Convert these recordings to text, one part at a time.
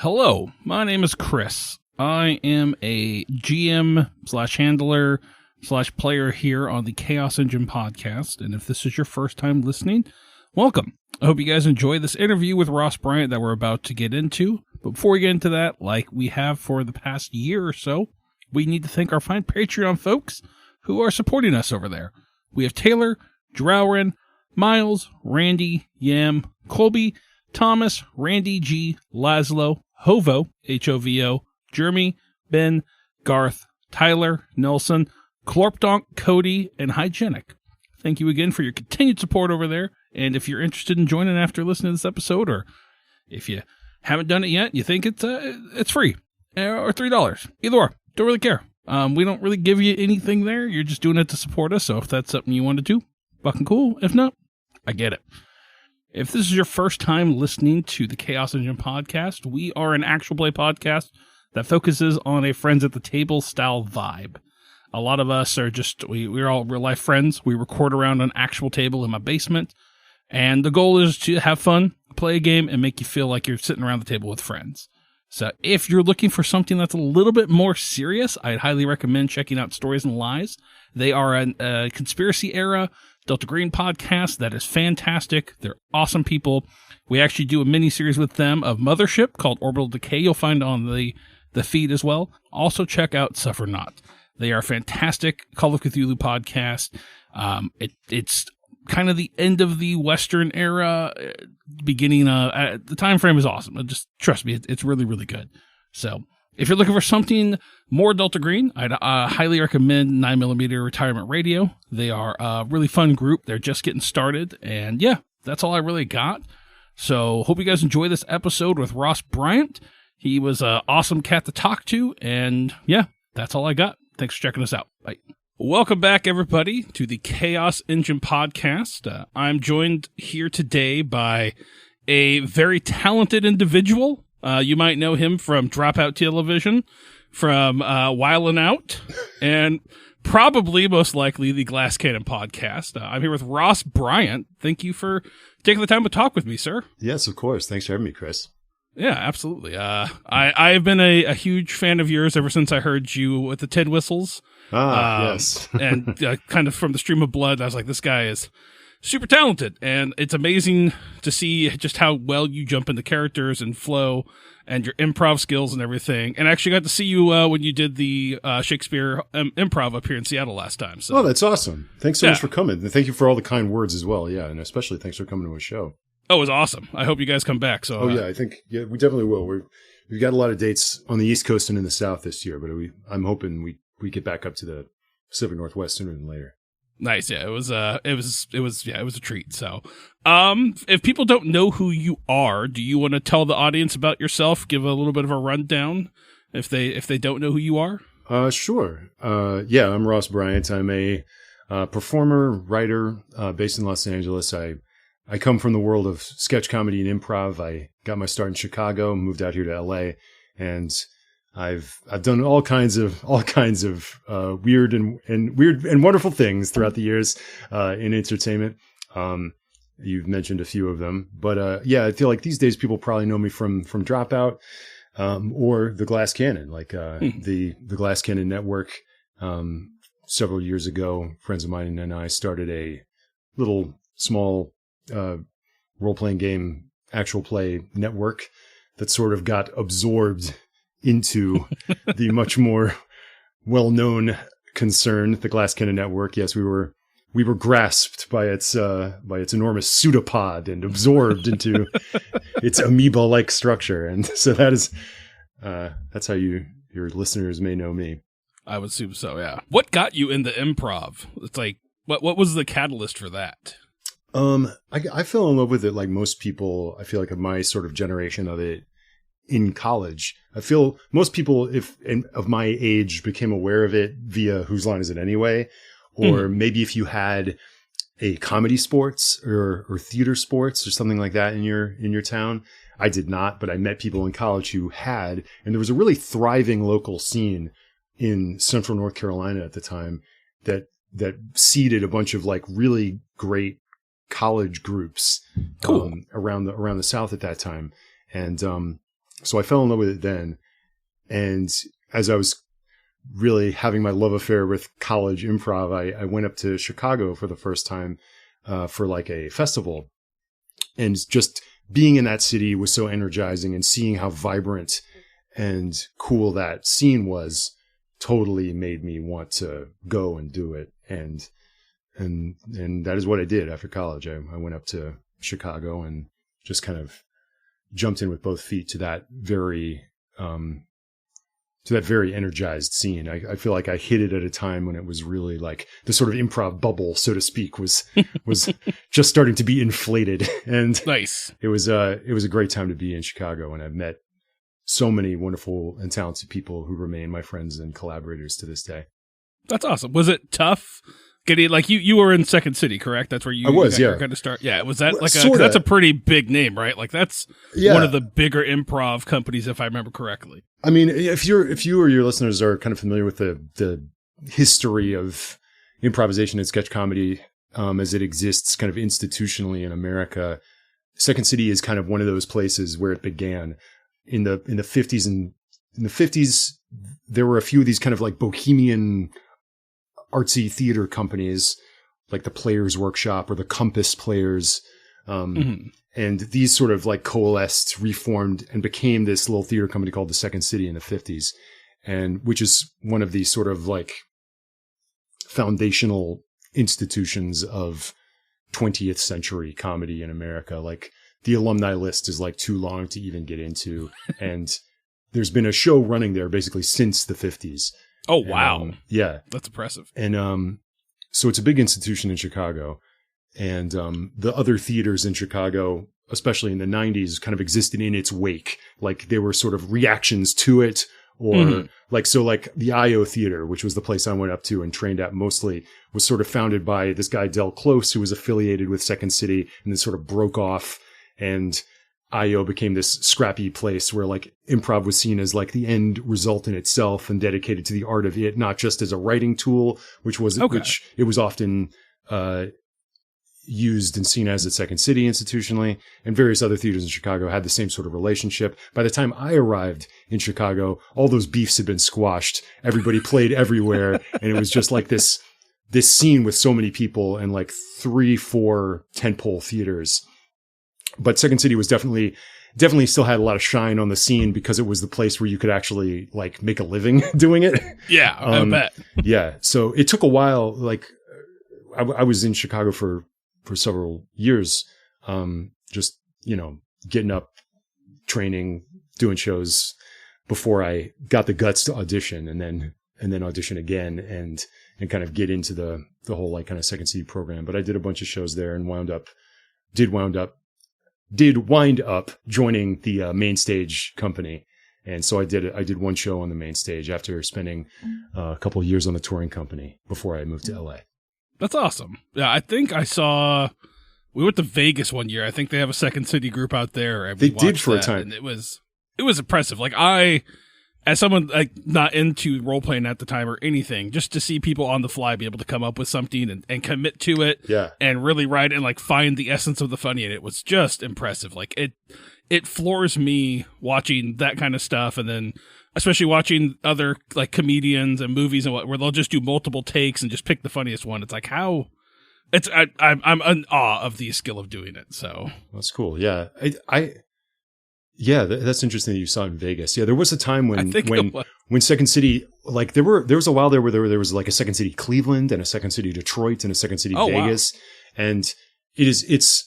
Hello, my name is Chris. I am a GM / handler / player here on the Chaos Engine podcast, and if this is your first time listening, welcome. I hope you guys enjoy this interview with Ross Bryant that we're about to get into. But before we get into that, like we have for the past year or so, we need to thank our fine Patreon folks who are supporting us over there. We have Taylor, Drowrin, Miles, Randy, Yam, Colby, Thomas, Randy G, Laszlo, Hovo, H-O-V-O, Jeremy, Ben, Garth, Tyler, Nelson, Clorpdonk, Cody, and Hygienic. Thank you again for your continued support over there. And if you're interested in joining after listening to this episode, or if you haven't done it yet, you think it's free, or $3. Either or. Don't really care. We don't really give you anything there. You're just doing it to support us. So if that's something you want to do, fucking cool. If not, I get it. If this is your first time listening to the Chaos Engine podcast, we are an actual play podcast that focuses on a friends at the table style vibe. A lot of us are just, we're all real life friends. We record around an actual table in my basement. And the goal is to have fun, play a game, and make you feel like you're sitting around the table with friends. So if you're looking for something that's a little bit more serious, I'd highly recommend checking out Stories and Lies. They are a conspiracy era Delta Green podcast that is fantastic. They're awesome people. We actually do a mini-series with them of Mothership called Orbital Decay. You'll find on the feed as well. Also check out Suffer Not. They are a fantastic Call of Cthulhu podcast. It's kind of the end of the Western era, beginning, the time frame is awesome. Just trust me, it's really, really good. So if you're looking for something more Delta Green, I'd highly recommend 9mm Retirement Radio. They are a really fun group. They're just getting started. And yeah, that's all I really got. So hope you guys enjoy this episode with Ross Bryant. He was an awesome cat to talk to. And yeah, that's all I got. Thanks for checking us out. Bye. Welcome back, everybody, to the Chaos Engine podcast. I'm joined here today by a very talented individual. You might know him from Dropout Television, from Wildin' Out, and probably, most likely, the Glass Cannon podcast. I'm here with Ross Bryant. Thank you for taking the time to talk with me, sir. Yes, of course. Thanks for having me, Chris. Yeah, absolutely. I've been a huge fan of yours ever since I heard you with the Tin Whistles. Yes. And kind of from the Stream of Blood, I was like, this guy is super talented. And it's amazing to see just how well you jump into characters and flow and your improv skills and everything. And I actually got to see you when you did the Shakespeare improv up here in Seattle last time. So. Oh, that's awesome. Thanks so much for coming. And thank you for all the kind words as well. Yeah, and especially thanks for coming to a show. Oh, it was awesome. I hope you guys come back. So. Oh, yeah, I think we definitely will. We've got a lot of dates on the East Coast and in the South this year, but I'm hoping we get back up to the Pacific Northwest sooner than later. Nice. Yeah, it was a treat. So, if people don't know who you are, do you want to tell the audience about yourself? Give a little bit of a rundown if they don't know who you are? Sure. Yeah, I'm Ross Bryant. I'm a performer, writer, based in Los Angeles. I come from the world of sketch comedy and improv. I got my start in Chicago, moved out here to LA, and I've done all kinds of weird and wonderful things throughout the years in entertainment. You've mentioned a few of them, but yeah, I feel like these days people probably know me from Dropout or the Glass Cannon, like the Glass Cannon Network. Several years ago, friends of mine and I started a little small role-playing game actual play network that sort of got absorbed into the much more well-known concern, the Glass Cannon Network. Yes, we were grasped by its enormous pseudopod and absorbed into its amoeba-like structure, and so that's how your listeners may know me. I would assume so. Yeah. What got you into improv? It's like what was the catalyst for that? I fell in love with it like most people. I feel like of my sort of generation of it in college. I feel most people of my age became aware of it via Whose Line Is It Anyway? Or maybe if you had a comedy sports or theater sports or something like that in your town. I did not, but I met people in college who had, and there was a really thriving local scene in Central North Carolina at the time that seeded a bunch of like really great college groups around the South at that time. And So I fell in love with it then. And as I was really having my love affair with college improv, I went up to Chicago for the first time for like a festival. And just being in that city was so energizing, and seeing how vibrant and cool that scene was totally made me want to go and do it. And that is what I did after college. I went up to Chicago and just kind of jumped in with both feet to that very energized scene. I feel like I hit it at a time when it was really like the sort of improv bubble, so to speak, was just starting to be inflated. And nice. It was a great time to be in Chicago, and I've met so many wonderful and talented people who remain my friends and collaborators to this day. That's awesome. Was it tough? Getting like you were in Second City, correct? That's where you was, were going to start. Yeah, was that like sorta. That's a pretty big name, right? Like that's one of the bigger improv companies, if I remember correctly. I mean, if you or your listeners are kind of familiar with the history of improvisation and sketch comedy as it exists kind of institutionally in America, Second City is kind of one of those places where it began in the 50s. And in the 50s, there were a few of these kind of like bohemian artsy theater companies like the Players Workshop or the Compass Players. And these sort of like coalesced, reformed, and became this little theater company called the Second City in the 50s. And which is one of these sort of like foundational institutions of 20th century comedy in America. Like the alumni list is like too long to even get into. And there's been a show running there basically since the 50s. Oh, wow. Yeah. That's impressive. And so it's a big institution in Chicago. And the other theaters in Chicago, especially in the 90s, kind of existed in its wake. Like they were sort of reactions to it. Or like the IO Theater, which was the place I went up to and trained at mostly, was sort of founded by this guy, Del Close, who was affiliated with Second City and then sort of broke off. And IO became this scrappy place where like improv was seen as like the end result in itself and dedicated to the art of it, not just as a writing tool, which it was often used and seen as at Second City institutionally. And various other theaters in Chicago had the same sort of relationship. By the time I arrived in Chicago, all those beefs had been squashed. Everybody played everywhere. And it was just like this scene with so many people and like 3-4 tentpole theaters. But Second City was definitely still had a lot of shine on the scene because it was the place where you could actually like make a living doing it. Yeah, I bet. Yeah. So it took a while. Like I was in Chicago for several years, just, getting up, training, doing shows before I got the guts to audition and then audition again and kind of get into the whole like kind of Second City program. But I did a bunch of shows there and did wind up joining the main stage company. And so I did one show on the main stage after spending a couple of years on the touring company before I moved to LA. That's awesome. Yeah, I think we went to Vegas one year. I think they have a Second City group out there. They did for a time. And it was impressive. Like as someone like not into role playing at the time or anything, just to see people on the fly be able to come up with something and commit to it, and really write and like find the essence of the funny in it was just impressive. Like it floors me watching that kind of stuff, and then especially watching other like comedians and movies and where they'll just do multiple takes and just pick the funniest one. It's like I'm in awe of the skill of doing it. So that's cool. Yeah, that's interesting that you saw it in Vegas. Yeah, there was a time when Second City, like there was a while there where there was like a Second City Cleveland and a Second City Detroit and a Second City Vegas. Wow. And it's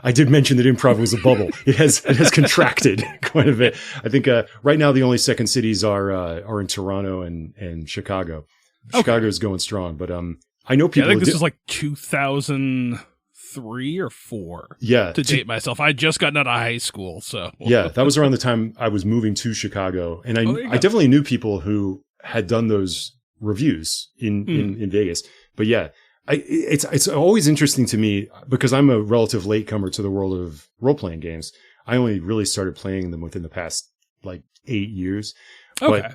I did mention that improv was a bubble. It has contracted quite a bit. I think right now the only Second Cities are in Toronto and Chicago. Chicago is going strong, but I know people. I think this is like 2003 or 4. Yeah, to date myself, I just gotten out of high school, so yeah, that was around the time I was moving to Chicago, and I definitely knew people who had done those reviews in Vegas. But yeah. It's always interesting to me because I'm a relative latecomer to the world of role-playing games. I only really started playing them within the past like 8 years. Okay.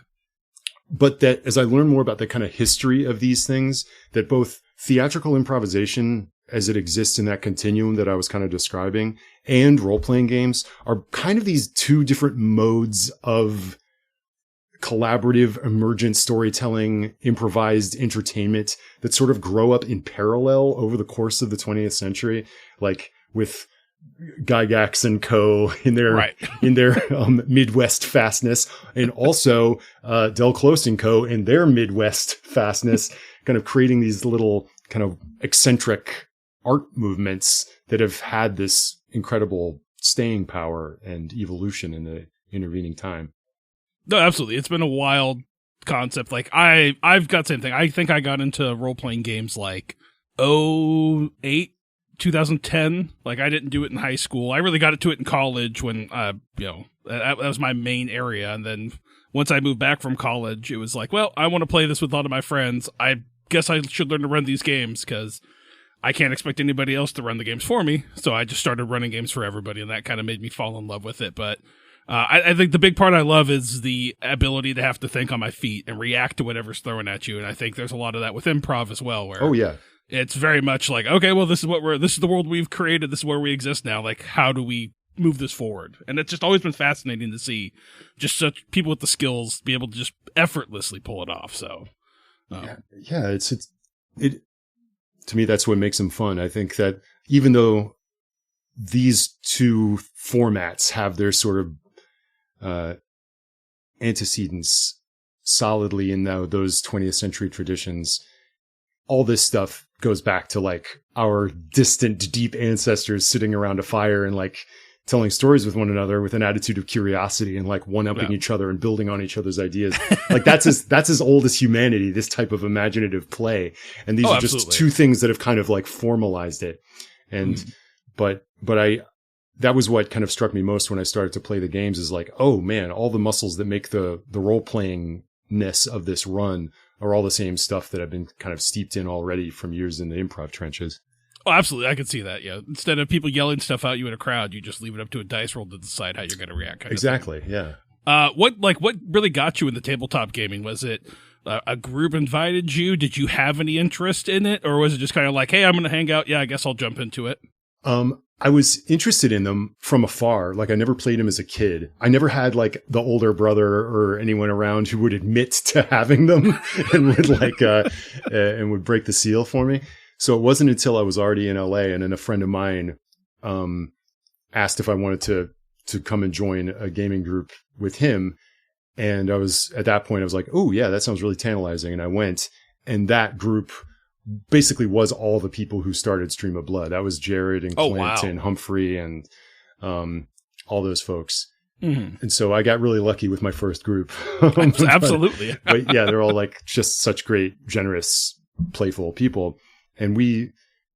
But that as I learn more about the kind of history of these things, that both theatrical improvisation as it exists in that continuum that I was kind of describing, and role-playing games are kind of these two different modes of collaborative, emergent storytelling, improvised entertainment that sort of grow up in parallel over the course of the 20th century, like with Gygax and Co. in their Midwest fastness, and also Del Close and Co. in their Midwest fastness, kind of creating these little kind of eccentric art movements that have had this incredible staying power and evolution in the intervening time. No, absolutely. It's been a wild concept. Like I've got the same thing. I think I got into role-playing games like 2008, 2010. Like I didn't do it in high school. I really got into it in college when, that was my main area. And then once I moved back from college, it was like, well, I want to play this with a lot of my friends. I guess I should learn to run these games because I can't expect anybody else to run the games for me. So I just started running games for everybody, and that kind of made me fall in love with it. But I think the big part I love is the ability to have to think on my feet and react to whatever's thrown at you. And I think there's a lot of that with improv as well, where it's very much like, okay, well, this is the world we've created. This is where we exist now. Like, how do we move this forward? And it's just always been fascinating to see just such people with the skills be able to just effortlessly pull it off. So, it to me, that's what makes them fun. I think that even though these two formats have their sort of antecedents solidly in those 20th century traditions, all this stuff goes back to like our distant, deep ancestors sitting around a fire and like telling stories with one another with an attitude of curiosity and like one-upping each other and building on each other's ideas. Like that's as old as humanity, this type of imaginative play. And these are just two things that have kind of like formalized it. And, but that was what kind of struck me most when I started to play the games, is like, oh man, all the muscles that make the role-playing-ness of this run are all the same stuff that I've been kind of steeped in already from years in the improv trenches. Oh, absolutely. I could see that. Yeah. Instead of people yelling stuff at you in a crowd, you just leave it up to a dice roll to decide how you're going to react. Exactly. Yeah. What really got you into tabletop gaming? Was it a group invited you? Did you have any interest in it? Or was it just kind of like, hey, I'm going to hang out. Yeah, I guess I'll jump into it. I was interested in them from afar. Like I never played them as a kid. I never had like the older brother or anyone around who would admit to having them and would like, and would break the seal for me. So it wasn't until I was already in LA and then a friend of mine, asked if I wanted to come and join a gaming group with him. And at that point I was like, oh yeah, that sounds really tantalizing. And I went, and that group basically was all the people who started Stream of Blood. That was Jared and Clint and Humphrey and, all those folks. Mm-hmm. And so I got really lucky with my first group. Absolutely. But yeah, they're all like just such great, generous, playful people. And we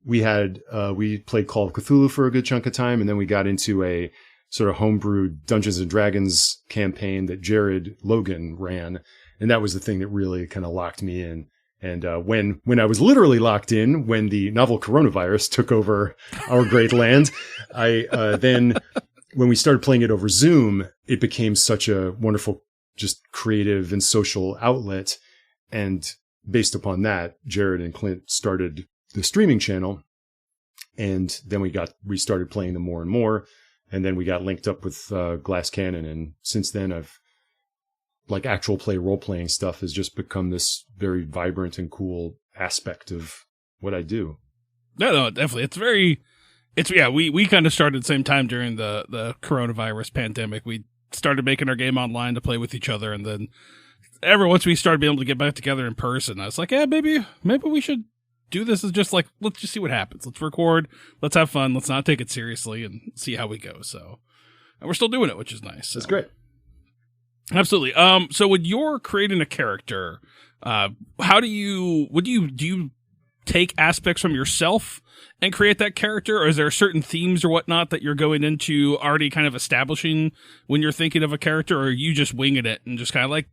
played Call of Cthulhu for a good chunk of time. And then we got into a sort of homebrewed Dungeons and Dragons campaign that Jared Logan ran. And that was the thing that really kind of locked me in. And when I was literally locked in, when the novel coronavirus took over our great land, then when we started playing it over Zoom, it became such a wonderful, just creative and social outlet. And based upon that, Jared and Clint started the streaming channel. And then we started playing them more and more. And then we got linked up with Glass Cannon. And since then, like actual play role-playing stuff has just become this very vibrant and cool aspect of what I do. No, definitely. We kind of started at the same time during the coronavirus pandemic. We started making our game online to play with each other. And then once we started being able to get back together in person, I was like, yeah, maybe we should do this as just like, let's just see what happens. Let's record. Let's have fun. Let's not take it seriously and see how we go. So, and we're still doing it, which is nice. That's great. Absolutely. So when you're creating a character, do you take aspects from yourself and create that character, or is there certain themes or whatnot that you're going into already kind of establishing when you're thinking of a character, or are you just winging it and just kind of like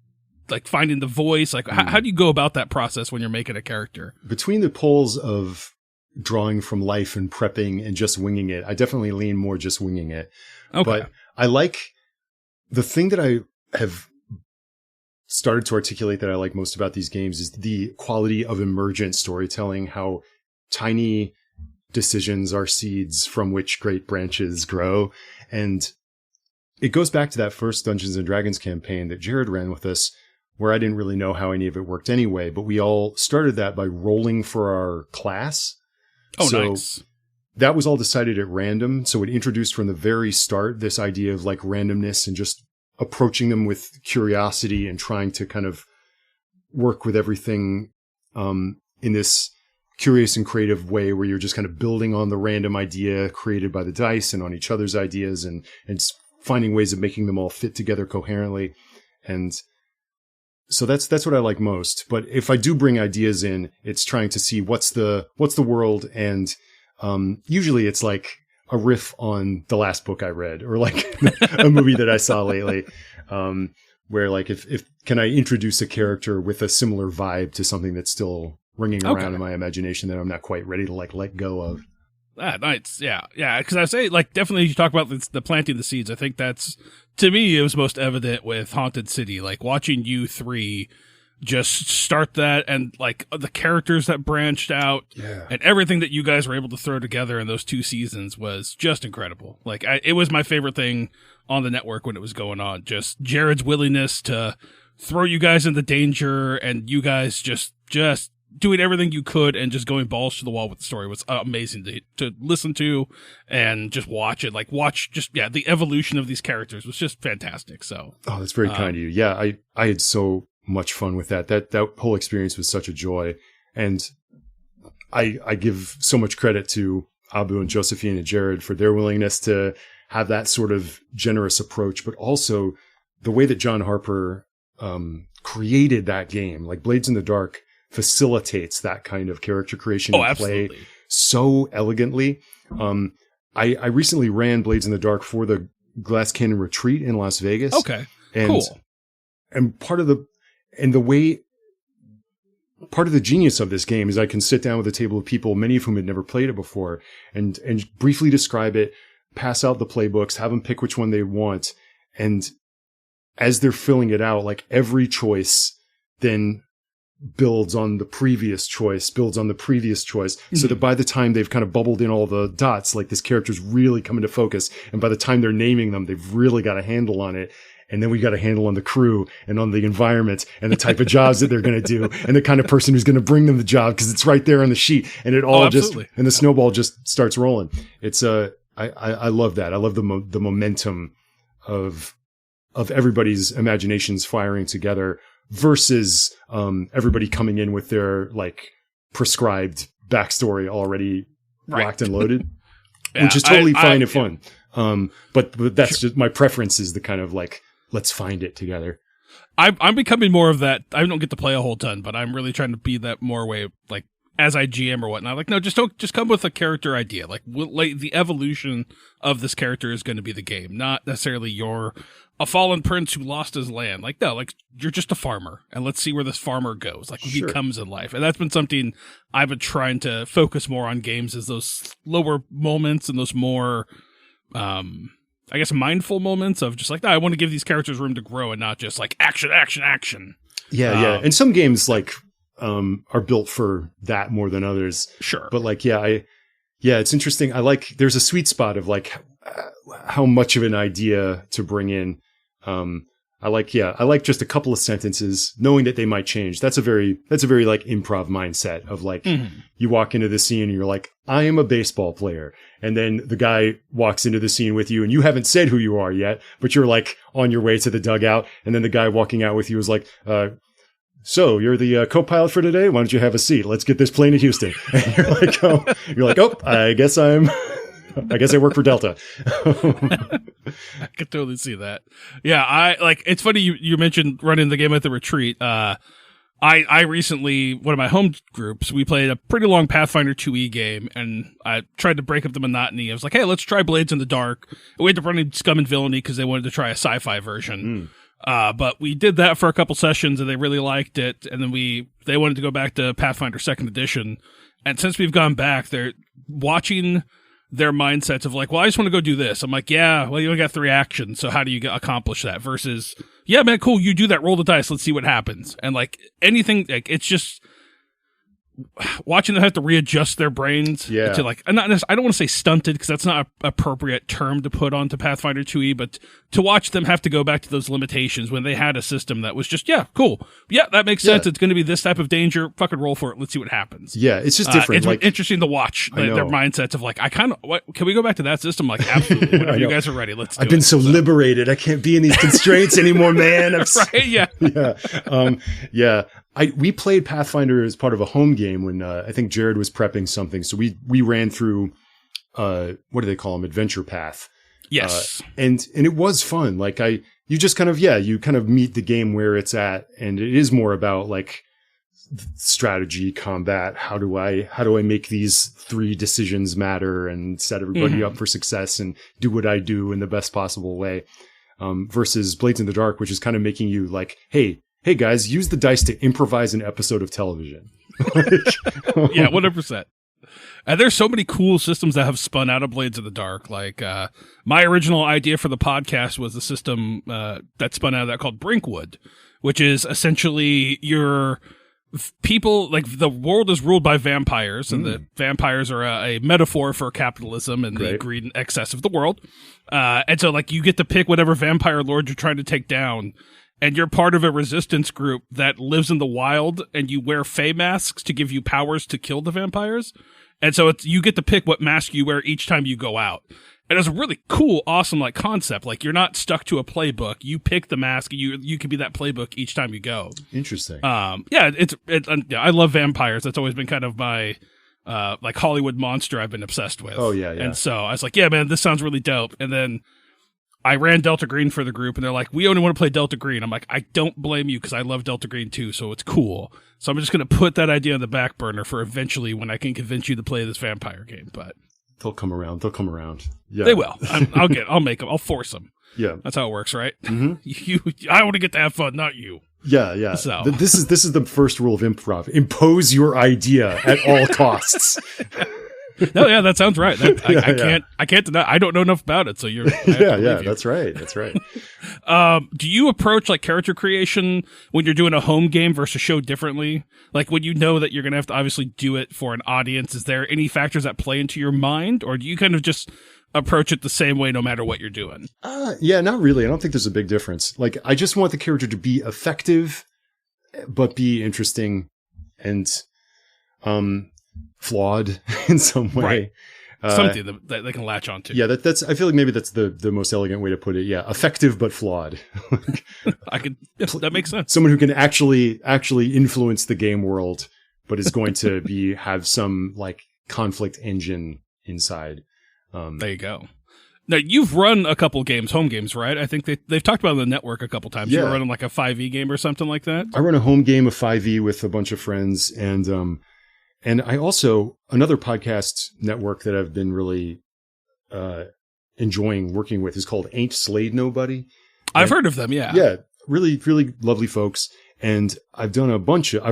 finding the voice? Like how do you go about that process when you're making a character? Between the poles of drawing from life and prepping and just winging it, I definitely lean more just winging it. Okay. But I like the thing that I have started to articulate that I like most about these games is the quality of emergent storytelling, how tiny decisions are seeds from which great branches grow. And it goes back to that first Dungeons and Dragons campaign that Jared ran with us, where I didn't really know how any of it worked anyway, but we all started that by rolling for our class. Oh, so nice. That was all decided at random. So it introduced from the very start this idea of like randomness and just approaching them with curiosity and trying to kind of work with everything in this curious and creative way where you're just kind of building on the random idea created by the dice and on each other's ideas and finding ways of making them all fit together coherently. And so that's what I like most. But if I do bring ideas in, it's trying to see what's the world, and usually it's like a riff on the last book I read or like a movie that I saw lately, where like if can I introduce a character with a similar vibe to something that's still ringing around in my imagination that I'm not quite ready to like let go of. Ah, nice. Yeah. Because I say, like, definitely you talk about the planting the seeds. I think that's, to me, it was most evident with Haunted City. Like, watching you three just start that, and, like, the characters that branched out, and everything that you guys were able to throw together in those 2 seasons was just incredible. Like, it was my favorite thing on the network when it was going on. Just Jared's willingness to throw you guys into danger, and you guys just doing everything you could and just going balls to the wall with the story was amazing to listen to and just watch it. Like the evolution of these characters was just fantastic. So, oh, that's very kind of you. Yeah. I had so much fun with that. That whole experience was such a joy. And I give so much credit to Abu and Josephine and Jared for their willingness to have that sort of generous approach, but also the way that John Harper, created that game, like Blades in the Dark, facilitates that kind of character creation and play so elegantly. I recently ran Blades in the Dark for the Glass Cannon Retreat in Las Vegas. Okay, and, cool. And part of the genius of this game is I can sit down with a table of people, many of whom had never played it before, and briefly describe it, pass out the playbooks, have them pick which one they want, and as they're filling it out, like every choice then builds on the previous choice, so that by the time they've kind of bubbled in all the dots, like this character's really come into focus, and by the time they're naming them, they've really got a handle on it. And then we got a handle on the crew and on the environment and the type of jobs that they're going to do and the kind of person who's going to bring them the job, because it's right there on the sheet, and it all and the snowball just starts rolling. It's I love that. I love the momentum of everybody's imaginations firing together versus everybody coming in with their like prescribed backstory already locked and loaded, which is totally fine and fun. But that's just my preference, is the kind of like, let's find it together. I'm becoming more of that. I don't get to play a whole ton, but I'm really trying to be that more way, like as I GM or whatnot. Like, no, just come with a character idea. Like the evolution of this character is going to be the game, not necessarily you're a fallen prince who lost his land. Like, no, like you're just a farmer, and let's see where this farmer goes. Like, he becomes in life. And that's been something I've been trying to focus more on games, is those lower moments and those more, I guess, mindful moments of just like, no, I want to give these characters room to grow and not just like action. Yeah. And some games like, are built for that more than others. Sure. But like, it's interesting. There's a sweet spot of like how much of an idea to bring in. I like just a couple of sentences, knowing that they might change. That's a very like improv mindset of like, you walk into the scene and you're like, I am a baseball player. And then the guy walks into the scene with you and you haven't said who you are yet, but you're like on your way to the dugout. And then the guy walking out with you is like, so you're the co-pilot for today? Why don't you have a seat? Let's get this plane to Houston. And you're like, I guess I work for Delta. I could totally see that. Yeah, it's funny you mentioned running the game at the retreat. I recently, one of my home groups, we played a pretty long Pathfinder 2e game, and I tried to break up the monotony. I was like, hey, let's try Blades in the Dark. We had to run Scum and Villainy because they wanted to try a sci-fi version. But we did that for a couple sessions, and they really liked it. And then they wanted to go back to Pathfinder 2nd Edition. And since we've gone back, they're watching their mindsets of like, well, I just want to go do this. I'm like, yeah, well, you only got 3 actions, so how do you accomplish that? Versus, yeah, man, cool, you do that, roll the dice, let's see what happens. And like anything, like, it's just watching them have to readjust their brains to like, I don't want to say stunted because that's not an appropriate term to put onto Pathfinder 2e, but to watch them have to go back to those limitations when they had a system that was just, cool. Yeah, that makes sense. It's going to be this type of danger. Fucking roll for it. Let's see what happens. Yeah, it's just different. It's interesting to watch their mindsets of like, can we go back to that system? Like, absolutely. Whenever you guys are ready, let's do it. I've been so liberated. I can't be in these constraints anymore, man. Right? Yeah. We played Pathfinder as part of a home game when I think Jared was prepping something. So we ran through what do they call them? Adventure Path. Yes. And it was fun. Like you just kind of meet the game where it's at, and it is more about like strategy, combat. How do I make these 3 decisions matter and set everybody up for success and do what I do in the best possible way. Versus Blades in the Dark, which is kind of making you like, hey guys, use the dice to improvise an episode of television. Yeah, 100%. And there's so many cool systems that have spun out of Blades of the Dark. Like, my original idea for the podcast was a system that spun out of that called Brinkwood, which is essentially your people, like the world is ruled by vampires, and the vampires are a metaphor for capitalism and the greed and excess of the world. And so like you get to pick whatever vampire lord you're trying to take down, and you're part of a resistance group that lives in the wild, and you wear fae masks to give you powers to kill the vampires. And so you get to pick what mask you wear each time you go out. And it's a really cool, awesome like concept. Like you're not stuck to a playbook. You pick the mask. You can be that playbook each time you go. Interesting. I love vampires. That's always been kind of my like Hollywood monster I've been obsessed with. Oh yeah. And so I was like, yeah, man, this sounds really dope. And then I ran Delta Green for the group, and they're like, we only want to play Delta Green. I'm like, I don't blame you because I love Delta Green too, so it's cool. So I'm just going to put that idea on the back burner for eventually when I can convince you to play this vampire game. But they'll come around. Yeah, they will. I'll make them. I'll force them. Yeah, that's how it works, right? Mm-hmm. I want to get to have fun, not you. Yeah. So this is the first rule of improv: impose your idea at all costs. No, yeah, that sounds right. I can't deny. I don't know enough about it, so you're. That's right. Do you approach like character creation when you're doing a home game versus show differently? Like when you know that you're going to have to obviously do it for an audience, is there any factors that play into your mind, or do you kind of just approach it the same way no matter what you're doing? Yeah, not really. I don't think there's a big difference. Like I just want the character to be effective, but be interesting and flawed in some way. Right. Something that they can latch onto. Yeah, that's. I feel like maybe that's the most elegant way to put it. Yeah, effective but flawed. That makes sense. Someone who can actually influence the game world, but is going to have some like conflict engine inside. There you go. Now you've run a couple games, home games, right? I think they've talked about it on the network a couple times. Yeah. You're running like a 5e game or something like that. I run a home game of 5e with a bunch of friends, and I also, another podcast network that I've been really enjoying working with is called Ain't Slayed Nobody. I've heard of them, yeah. Yeah, really, really lovely folks. And I've run a bunch of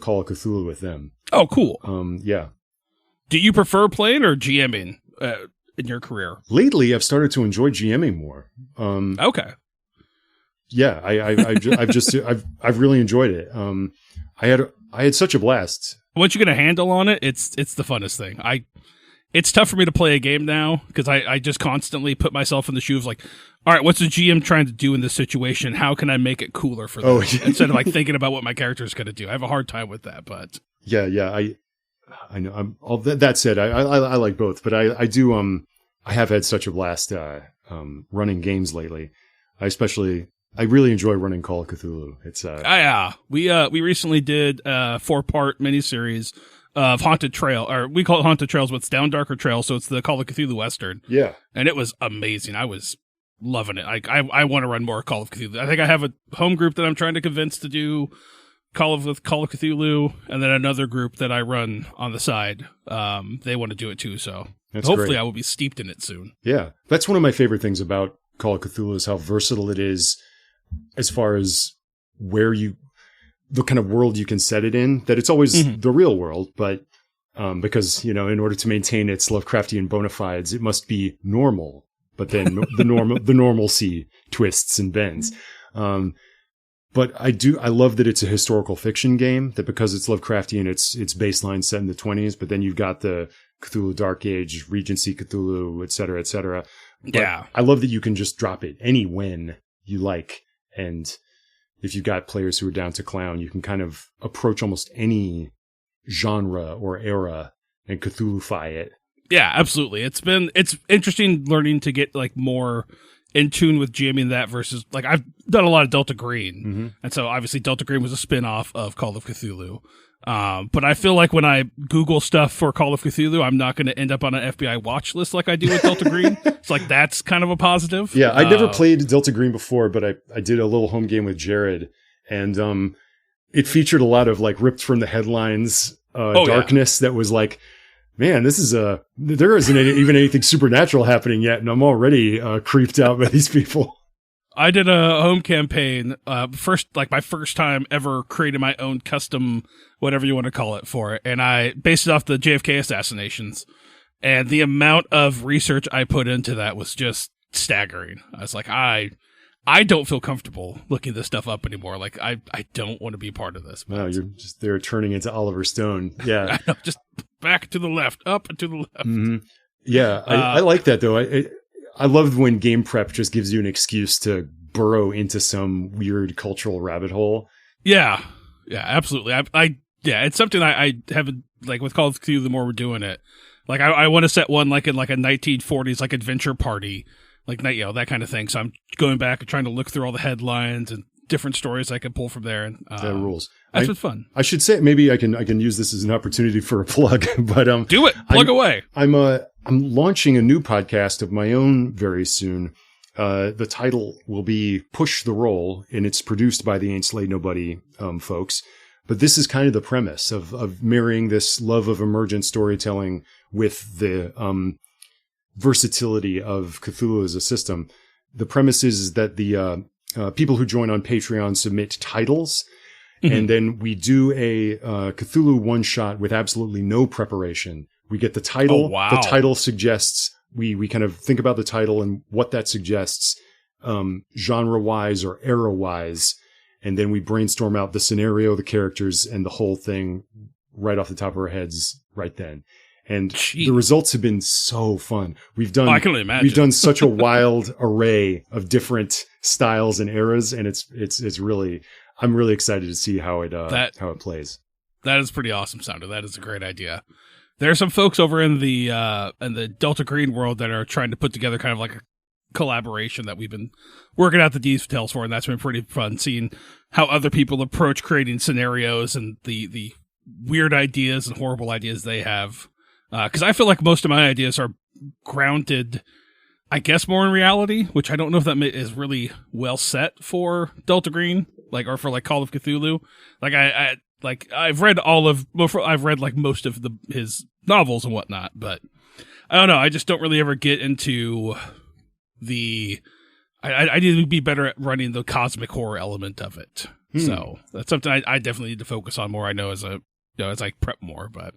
Call of Cthulhu with them. Oh, cool. Yeah. Do you prefer playing or GMing in your career? Lately, I've started to enjoy GMing more. Okay. Yeah, I've really enjoyed it. I had such a blast. Once you get a handle on it, it's the funnest thing. It's tough for me to play a game now because I just constantly put myself in the shoes like, all right, what's the GM trying to do in this situation? How can I make it cooler for them? Instead of like thinking about what my character is going to do. I have a hard time with that, but yeah. I know. That said, I like both, but I do. I have had such a blast running games lately. I really enjoy running Call of Cthulhu. It's we recently did a 4-part miniseries of Haunted Trail, or we call it Haunted Trails, but it's Down Darker Trail, so it's the Call of Cthulhu Western. Yeah, and it was amazing. I was loving it. I want to run more Call of Cthulhu. I think I have a home group that I'm trying to convince to do Call of Cthulhu, and then another group that I run on the side. They want to do it too, so hopefully great. I will be steeped in it soon. Yeah, that's one of my favorite things about Call of Cthulhu is how versatile it is. As far as the kind of world you can set it in, that it's always the real world, but because, in order to maintain its Lovecraftian bona fides, it must be normal, but then the normalcy twists and bends. But But I love that it's a historical fiction game, that because it's Lovecraftian, its baseline set in the 20s, but then you've got the Cthulhu Dark Age, Regency Cthulhu, et cetera, et cetera. But yeah. I love that you can just drop it any when you like. And if you've got players who are down to clown, you can kind of approach almost any genre or era and Cthulhu-fy it. Yeah, absolutely. It's interesting learning to get like more in tune with GMing that versus like I've done a lot of Delta Green, and so obviously Delta Green was a spin-off of Call of Cthulhu. But I feel like when I Google stuff for Call of Cthulhu, I'm not going to end up on an FBI watch list like I do with Delta Green. It's like that's kind of a positive. Yeah, I never played Delta Green before, but I did a little home game with Jared, and it featured a lot of like ripped from the headlines darkness that was like, man, there isn't even anything supernatural happening yet, and I'm already creeped out by these people. I did a home campaign, my first time ever creating my own custom, whatever you want to call it, for it, and I based it off the JFK assassinations, and the amount of research I put into that was just staggering. I was like, I don't feel comfortable looking this stuff up anymore. Like, I don't want to be part of this. Wow, you're just there turning into Oliver Stone. Yeah. I know, just back to the left, up and to the left. Mm-hmm. Yeah, I like that, though. I love when game prep just gives you an excuse to burrow into some weird cultural rabbit hole. Yeah, absolutely. It's something I haven't, like with Call of Cthulhu, the more we're doing it. Like, I want to set one like in like a 1940s, like adventure party. Like, that kind of thing. So I'm going back and trying to look through all the headlines and different stories I can pull from there. And that rules. That's been fun. I should say, maybe I can use this as an opportunity for a plug, but do it. Plug away. I'm launching a new podcast of my own very soon. The title will be Push the Roll, and it's produced by the Ain't Slayed Nobody folks. But this is kind of the premise of marrying this love of emergent storytelling with the versatility of Cthulhu as a system. The premise is that the people who join on Patreon submit titles, and then we do a Cthulhu one-shot with absolutely no preparation. We get the title. Oh, wow. The title suggests, we kind of think about the title and what that suggests genre-wise or era-wise, and then we brainstorm out the scenario, the characters, and the whole thing right off the top of our heads right then. And the results have been so fun. I can only imagine. We've done such a wild array of different styles and eras, and it's really, I'm really excited to see how it plays. That is pretty awesome, Sounder. That is a great idea. There are some folks over in the Delta Green world that are trying to put together kind of like a collaboration that we've been working out the details for, and that's been pretty fun seeing how other people approach creating scenarios and the weird ideas and horrible ideas they have. Because I feel like most of my ideas are grounded, I guess, more in reality, which I don't know if that is really well set for Delta Green, like, or for like Call of Cthulhu. Like I've read like most of his novels and whatnot, but I don't know. I just don't really ever get into I need to be better at running the cosmic horror element of it. So that's something I definitely need to focus on more. I know as I prep more, but.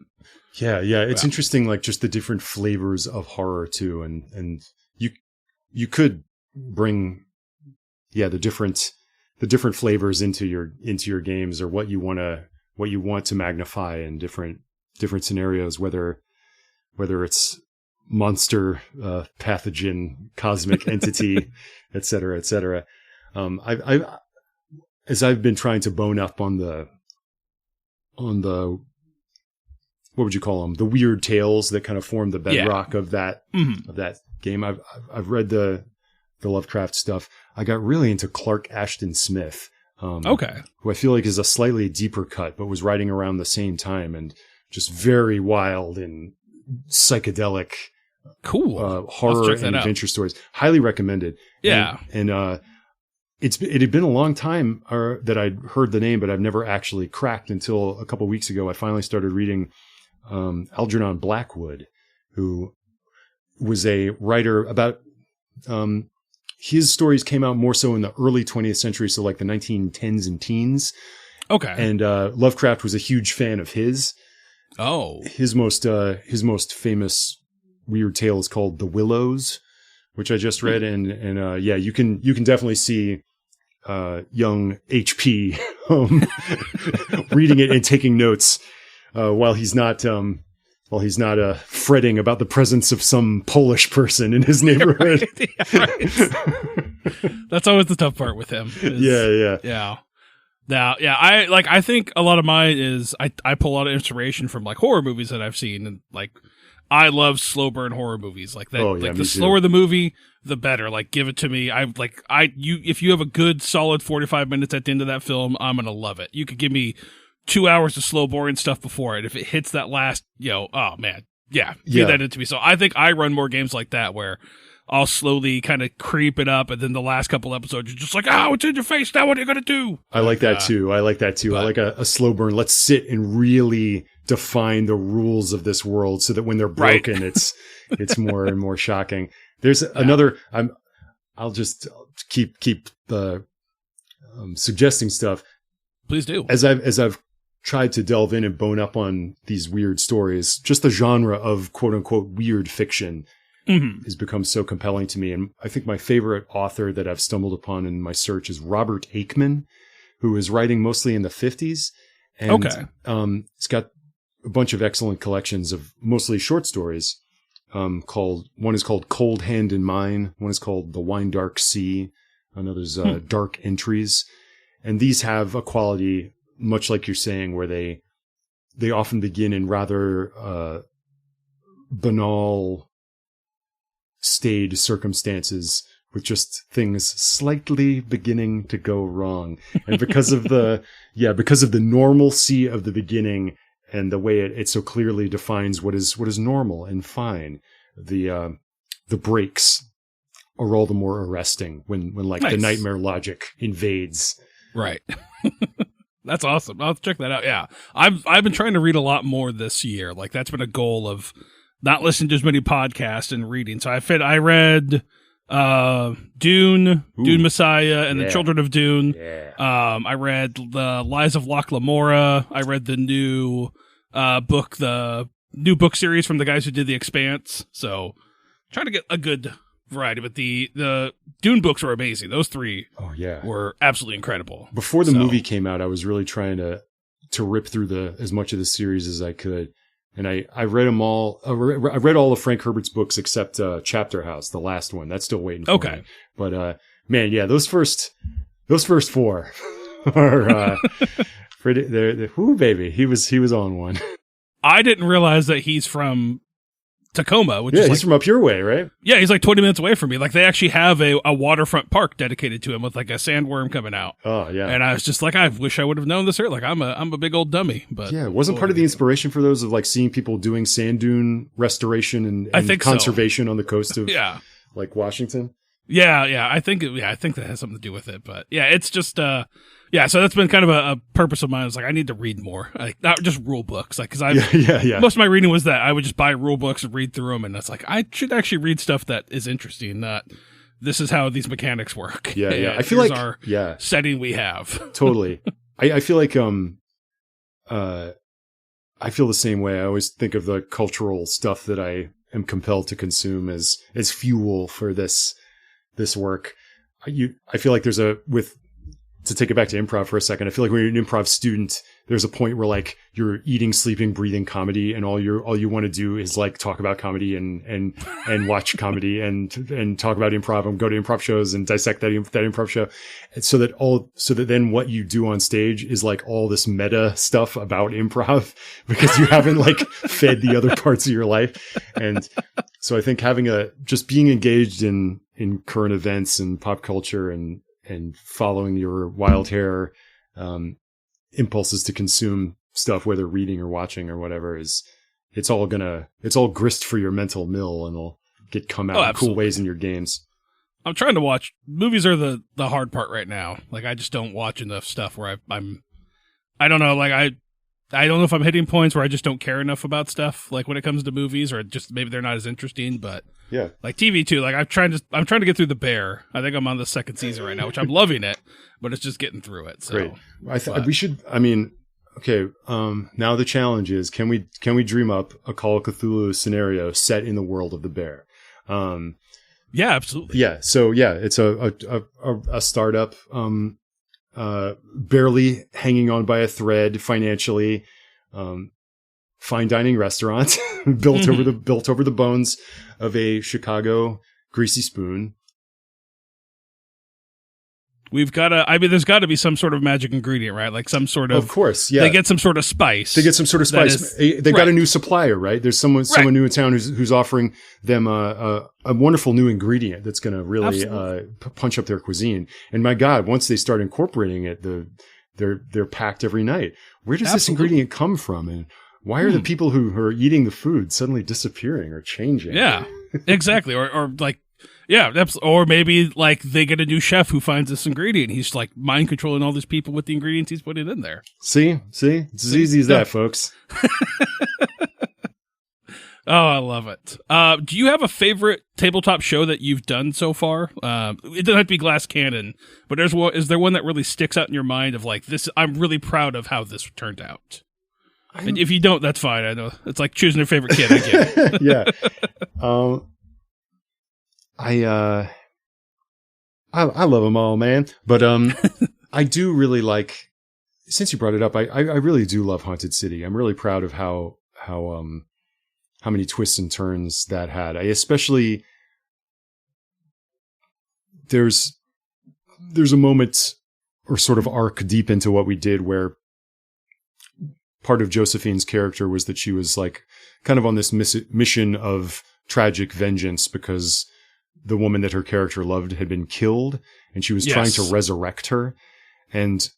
Yeah. It's interesting, like just the different flavors of horror too. And you could bring, the different flavors into your games, or what you want to magnify in different scenarios, whether it's monster, pathogen, cosmic entity, et cetera, et cetera. As I've been trying to bone up on the what would you call them? The weird tales that kind of form the bedrock of that of that game. I've read the Lovecraft stuff. I got really into Clark Ashton Smith, who I feel like is a slightly deeper cut, but was writing around the same time and just very wild and psychedelic, horror and adventure stories. Highly recommended. Yeah, and it had been a long time that I'd heard the name, but I've never actually cracked until a couple of weeks ago. I finally started reading Algernon Blackwood, who was a writer about his stories came out more so in the early 20th century, so like the 1910s and teens. Okay. And Lovecraft was a huge fan of his. Oh. His most famous weird tale is called The Willows, which I just read, and you can definitely see young HP reading it and taking notes while he's not fretting about the presence of some Polish person in his neighborhood. Right. That's always the tough part with him. Yeah. Now, I think a lot of mine is I pull a lot of inspiration from like horror movies that I've seen, and like I love slow burn horror movies like that. The slower the movie, the better. Like, give it to me. If you have a good solid 45 minutes at the end of that film, I'm gonna love it. You could give me 2 hours of slow boring stuff before it. If it hits that last, oh man, feed that into me. So I think I run more games like that where I'll slowly kind of creep it up, and then the last couple episodes, you're just like, it's in your face now. What are you going to do? I like that too. I like a slow burn. Let's sit and really define the rules of this world so that when they're broken, it's more and more shocking. There's another, I'll just keep suggesting stuff. Please do. As I've tried to delve in and bone up on these weird stories, just the genre of quote unquote weird fiction has become so compelling to me. And I think my favorite author that I've stumbled upon in my search is Robert Aickman, who is writing mostly in the 50s. And it's got a bunch of excellent collections of mostly short stories. One is called Cold Hand in Mine. One is called The Wine Dark Sea. Another's Dark Entries. And these have a quality, much like you're saying, where they often begin in rather banal, staid circumstances with just things slightly beginning to go wrong. And because of the normalcy of the beginning and the way it so clearly defines what is normal and fine, the breaks are all the more arresting when the nightmare logic invades. Right. That's awesome. I'll check that out. Yeah. I've been trying to read a lot more this year. Like, that's been a goal of not listening to as many podcasts and reading. So I read Dune Messiah, and the Children of Dune. Yeah. I read the Lies of Locke Lamora. I read the new book series from the guys who did The Expanse. So trying to get a good variety, but the Dune books were amazing. Those three were absolutely incredible. Before the movie came out, I was really trying to rip through as much of the series as I could. And I read them all. I read all of Frank Herbert's books except Chapter House, the last one. That's still waiting for me. But man, those first four are pretty. Baby, he was on one. I didn't realize that he's from Tacoma, which is he's from up your way, right? Yeah, he's like 20 minutes away from me. Like, they actually have a waterfront park dedicated to him with like a sandworm coming out. Oh yeah. And I was just like, I wish I would have known this earlier. Like, I'm a big old dummy. But yeah, wasn't part of the inspiration for those of like seeing people doing sand dune restoration and I think conservation on the coast of like Washington? Yeah. I think that has something to do with it. But yeah, it's just so that's been kind of a purpose of mine. It's like, I need to read more, like, not just rule books. Like, because most of my reading was that I would just buy rule books and read through them, and it's like, I should actually read stuff that is interesting. Not this is how these mechanics work. Yeah. I feel like our setting we have. Totally. I feel like I feel the same way. I always think of the cultural stuff that I am compelled to consume as fuel for this work. I feel like there's to take it back to improv for a second, I feel like when you're an improv student, there's a point where like you're eating, sleeping, breathing comedy, and all you want to do is like talk about comedy and watch comedy and talk about improv and go to improv shows and dissect that improv show. And so that then what you do on stage is like all this meta stuff about improv because you haven't like fed the other parts of your life. And so I think just being engaged in current events and pop culture and following your wild hair impulses to consume stuff, whether reading or watching or whatever, it's all grist for your mental mill, and it'll come out in cool ways in your games. I'm trying to watch movies are the hard part right now. Like, I just don't watch enough stuff where I don't know, like I don't know if I'm hitting points where I just don't care enough about stuff, like when it comes to movies, or just maybe they're not as interesting. But yeah, like TV too. Like, I'm trying to get through The Bear. I think I'm on the second season right now, which I'm loving it, but it's just getting through it. So great. We should. I mean, okay. Now the challenge is, can we dream up a Call of Cthulhu scenario set in the world of The Bear? Yeah, absolutely. Yeah. So yeah, it's a startup barely hanging on by a thread financially, fine dining restaurant built over the bones of a Chicago greasy spoon. We've got to, I mean, there's got to be some sort of magic ingredient, right? Like some sort of course, yeah. They get some sort of spice. They got a new supplier, right? There's someone new in town who's offering them a wonderful new ingredient that's going to really punch up their cuisine. And my God, once they start incorporating it, they're packed every night. Where does this ingredient come from? And why are the people who are eating the food suddenly disappearing or changing? Yeah, exactly. Or like, yeah, or maybe like they get a new chef who finds this ingredient. He's like mind controlling all these people with the ingredients he's putting in there. See, it's as easy as that, folks. Oh, I love it. Do you have a favorite tabletop show that you've done so far? It doesn't have to be Glass Cannon, but is there one that really sticks out in your mind of like this? I'm really proud of how this turned out. And if you don't, that's fine. I know it's like choosing your favorite kid. I get it. Yeah. I love them all, man. But I do really like. Since you brought it up, I really do love Haunted City. I'm really proud of how many twists and turns that had. I especially there's a moment or sort of arc deep into what we did where part of Josephine's character was that she was like kind of on this mission of tragic vengeance because the woman that her character loved had been killed and she was trying to resurrect her. And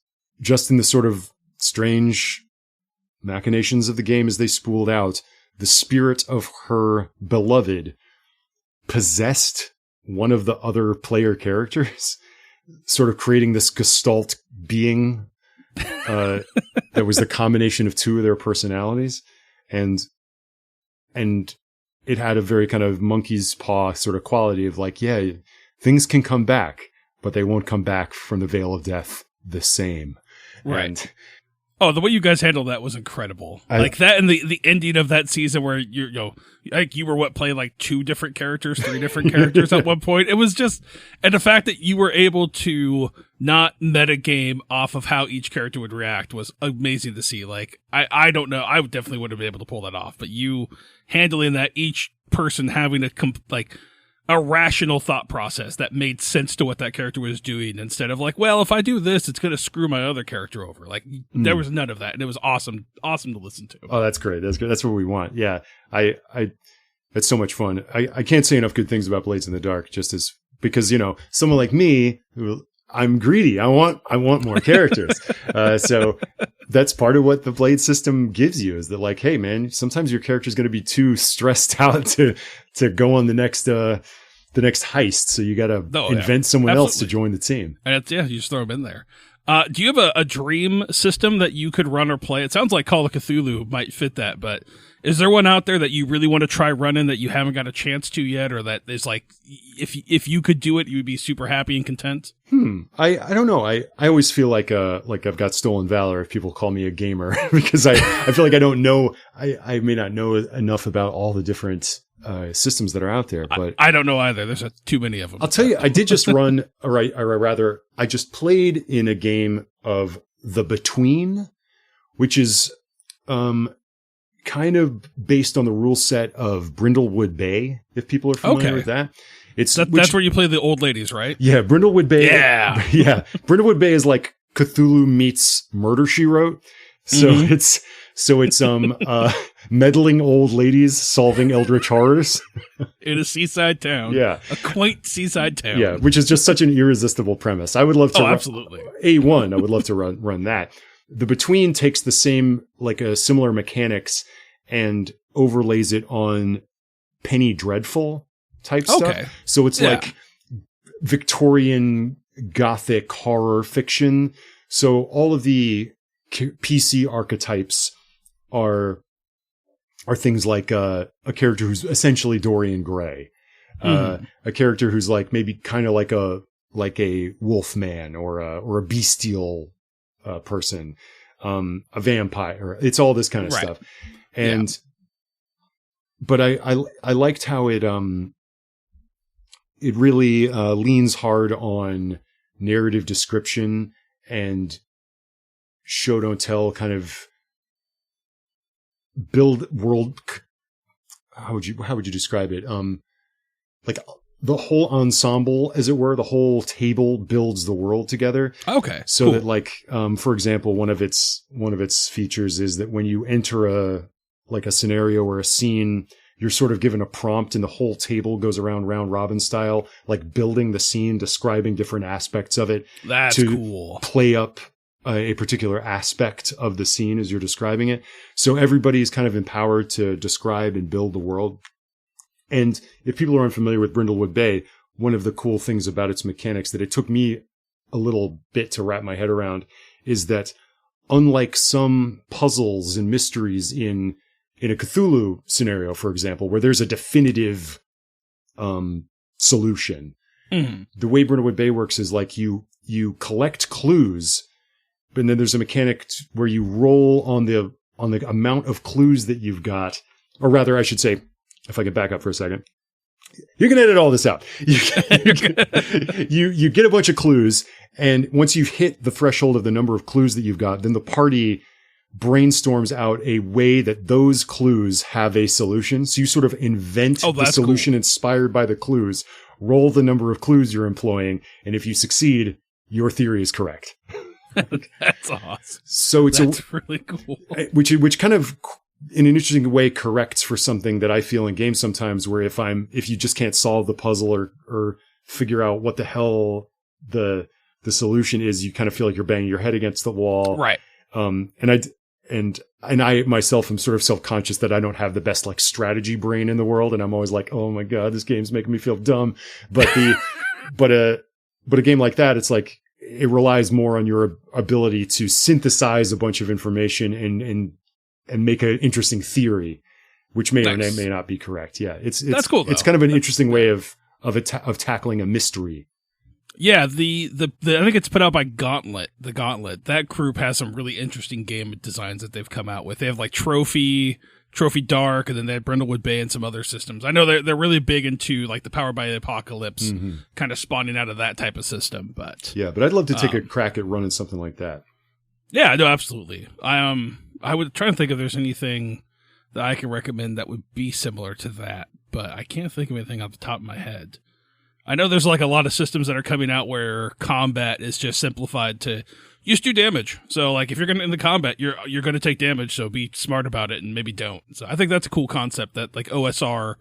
just in the sort of strange machinations of the game as they spooled out, the spirit of her beloved possessed one of the other player characters, sort of creating this gestalt being that was the combination of two of their personalities. And it had a very kind of monkey's paw sort of quality of like, yeah, things can come back, but they won't come back from the veil of death the same. Right. And the way you guys handled that was incredible. Like that and the ending of that season where you were playing like 2 different characters, 3 different characters at one point. It was just, and the fact that you were able to not metagame off of how each character would react was amazing to see. Like, I don't know. I definitely wouldn't have been able to pull that off, but you handling that, each person having a rational thought process that made sense to what that character was doing instead of like, well, if I do this, it's going to screw my other character over. Like there was none of that. And it was awesome to listen to. Oh, that's great. That's good. That's what we want. Yeah. That's so much fun. I can't say enough good things about Blades in the Dark because, someone like me who I'm greedy. I want more characters. So that's part of what the Blade system gives you is that like, hey man, sometimes your character is going to be too stressed out to go on the next heist. So you got to invent someone else to join the team. And you just throw them in there. Do you have a dream system that you could run or play? It sounds like Call of Cthulhu might fit that, but is there one out there that you really want to try running that you haven't got a chance to yet, or that is like, if you could do it, you would be super happy and content? I don't know. I always feel like I've got stolen valor if people call me a gamer because I feel like I don't know. I may not know enough about all the different systems that are out there, but I don't know either. There's too many of them. I'll tell you, I did just run, I just played in a game of The Between, which is kind of based on the rule set of Brindlewood Bay, if people are familiar with that. That's where you play the old ladies, right? Yeah, Brindlewood Bay. Yeah. Yeah. Brindlewood Bay is like Cthulhu meets Murder, She Wrote. So it's meddling old ladies solving eldritch horrors in a seaside town. Yeah. A quaint seaside town. Yeah, which is just such an irresistible premise. I would love to absolutely. A1, I would love to run that. The Between takes the same, like a similar mechanics and overlays it on Penny Dreadful type stuff. So it's like Victorian Gothic horror fiction. So all of the PC archetypes are things like a character who's essentially Dorian Gray, a character who's like maybe kind of like a wolf man or a bestial person, a vampire. It's all this kind of stuff. And but I liked how it really leans hard on narrative description and show don't tell kind of build world. How would you describe it? Like the whole ensemble, as it were, the whole table builds the world together. Okay. So cool. that, like, for example, one of its features is that when you enter a scenario or a scene, you're sort of given a prompt and the whole table goes around round robin style, like building the scene, describing different aspects of it. That's to cool. Play up a particular aspect of the scene as you're describing it. So everybody is kind of empowered to describe and build the world. And if people are unfamiliar with Brindlewood Bay, one of the cool things about its mechanics that it took me a little bit to wrap my head around is that, unlike some puzzles and mysteries in a Cthulhu scenario, for example, where there's a definitive solution, the way Brindlewood Bay works is like you collect clues, but then there's a mechanic where you roll on the amount of clues that you've got, or rather, I should say, if I could back up for a second, you can edit all this out. You get a bunch of clues, and once you've hit the threshold of the number of clues that you've got, then the party brainstorms out a way that those clues have a solution. So you sort of invent the solution inspired by the clues, roll the number of clues you're employing, and if you succeed, your theory is correct. That's awesome. So that's really cool. Which kind of, in an interesting way, corrects for something that I feel in games sometimes, where if you just can't solve the puzzle or figure out what the hell the solution is, you kind of feel like you're banging your head against the wall. Right. And I myself am sort of self-conscious that I don't have the best like strategy brain in the world, and I'm always like, oh my god, this game's making me feel dumb. But but a game like that, it's like it relies more on your ability to synthesize a bunch of information and make an interesting theory, which may or may not be correct. Yeah, that's cool, though. It's kind of an interesting way of tackling a mystery. Yeah, the I think it's put out by Gauntlet. The Gauntlet, that group has some really interesting game designs that they've come out with. They have like Trophy Dark, and then they have Brindlewood Bay and some other systems. I know they're really big into like the Power by the Apocalypse, kind of spawning out of that type of system. But yeah, I'd love to take a crack at running something like that. Yeah, no, absolutely. I would try and think if there's anything that I can recommend that would be similar to that, but I can't think of anything off the top of my head. I know there's like a lot of systems that are coming out where combat is just simplified to just do damage. So like if you're going to in the combat, you're going to take damage, so be smart about it and maybe don't. So I think that's a cool concept that like OSR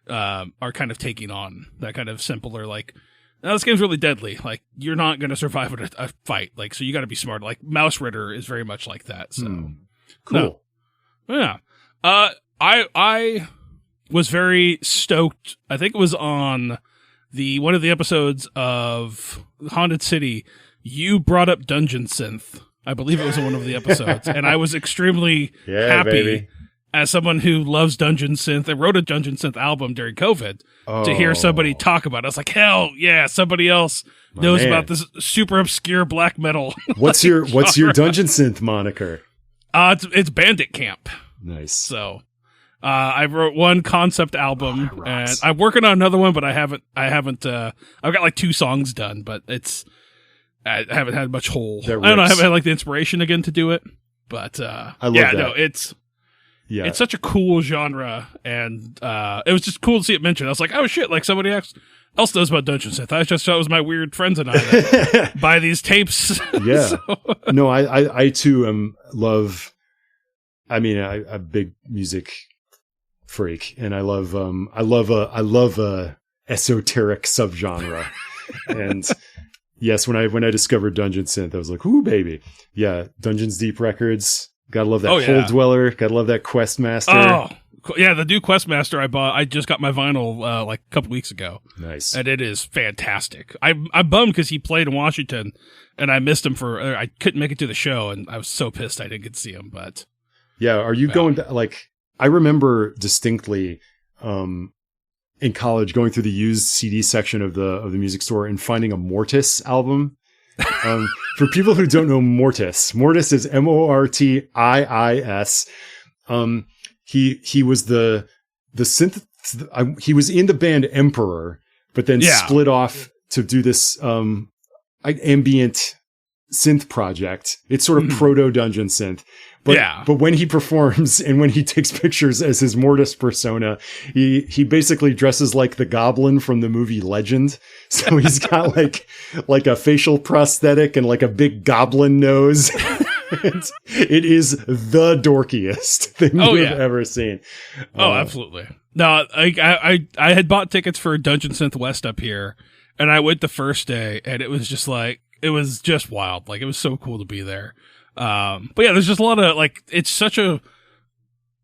are kind of taking on, that kind of simpler, like, now this game's really deadly. Like, you're not going to survive a fight. Like, so you got to be smart. Like, Mouse Ritter is very much like that. So cool. No. Yeah. I was very stoked. I think it was on one of the episodes of Haunted City. You brought up Dungeon Synth. I believe it was in one of the episodes, and I was extremely happy, baby, as someone who loves Dungeon Synth and wrote a Dungeon Synth album during COVID, to hear somebody talk about it. I was like, hell yeah, somebody else knows about this super obscure black metal. What's your Dungeon Synth moniker? It's Bandit Camp. Nice. So, I wrote one concept album, and I'm working on another one, but I haven't. I've got like 2 songs done, but I haven't had much whole. I don't know. I haven't had like the inspiration again to do it, but I love that. No, it's such a cool genre, and it was just cool to see it mentioned. I was like, oh shit, like somebody else knows about Dungeon Synth. I just thought it was my weird friends and I that buy these tapes. Yeah. So. No, I too love. I mean, I'm a big music freak, and I love a esoteric subgenre. And yes, when I discovered Dungeon Synth, I was like, ooh, baby. Yeah, Dungeons Deep Records. Gotta love that Hole Dweller. Gotta love that Questmaster. Oh, yeah, the new Questmaster I bought. I just got my vinyl like a couple weeks ago. Nice. And it is fantastic. I'm bummed because he played in Washington, and I missed him I couldn't make it to the show, and I was so pissed I didn't get to see him. But yeah, are you going to, like, I remember distinctly in college going through the used CD section of the music store and finding a Mortis album. For people who don't know Mortis is Mortiis. He was the synth. He was in the band Emperor, but then split off to do this ambient synth project. It's sort of proto dungeon synth. But when he performs and when he takes pictures as his Mortis persona, he basically dresses like the goblin from the movie Legend. So he's got like a facial prosthetic and like a big goblin nose. It is the dorkiest thing you've ever seen. Oh, absolutely. No, I had bought tickets for Dungeon Synth West up here, and I went the first day, and it was just wild. Like, it was so cool to be there. But yeah, there's just a lot of, like, it's such a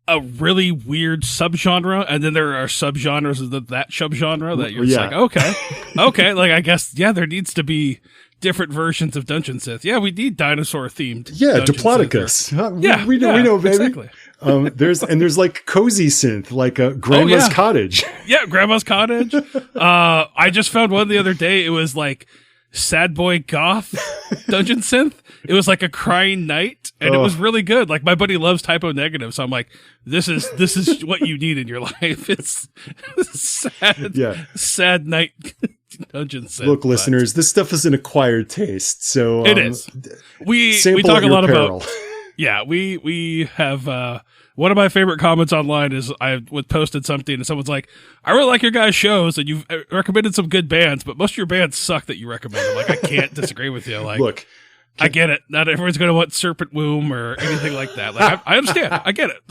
really weird subgenre, and then there are subgenres of that subgenre that you're just like, okay, like, I guess, there needs to be different versions of Dungeon Synth. Yeah, we need dinosaur themed. Yeah, Diplodocus. We know, baby. Exactly. There's like cozy synth, like Grandma's Cottage. Yeah, Grandma's Cottage. I just found one the other day. It was like sad boy goth Dungeon Synth. It was like a crying knight, and it was really good. Like, my buddy loves Typo Negative, so I'm like, this is what you need in your life. It's sad night Dungeon Synth. Look, listeners, this stuff is an acquired taste, so it is. We talk a lot about. Yeah, we have one of my favorite comments online is I posted something and someone's like, I really like your guys' shows and you've recommended some good bands, but most of your bands suck that you recommend. I'm like, I can't disagree with you. Like, look, I get it. Not everyone's going to want Serpent Womb or anything like that. Like, I understand. I get it.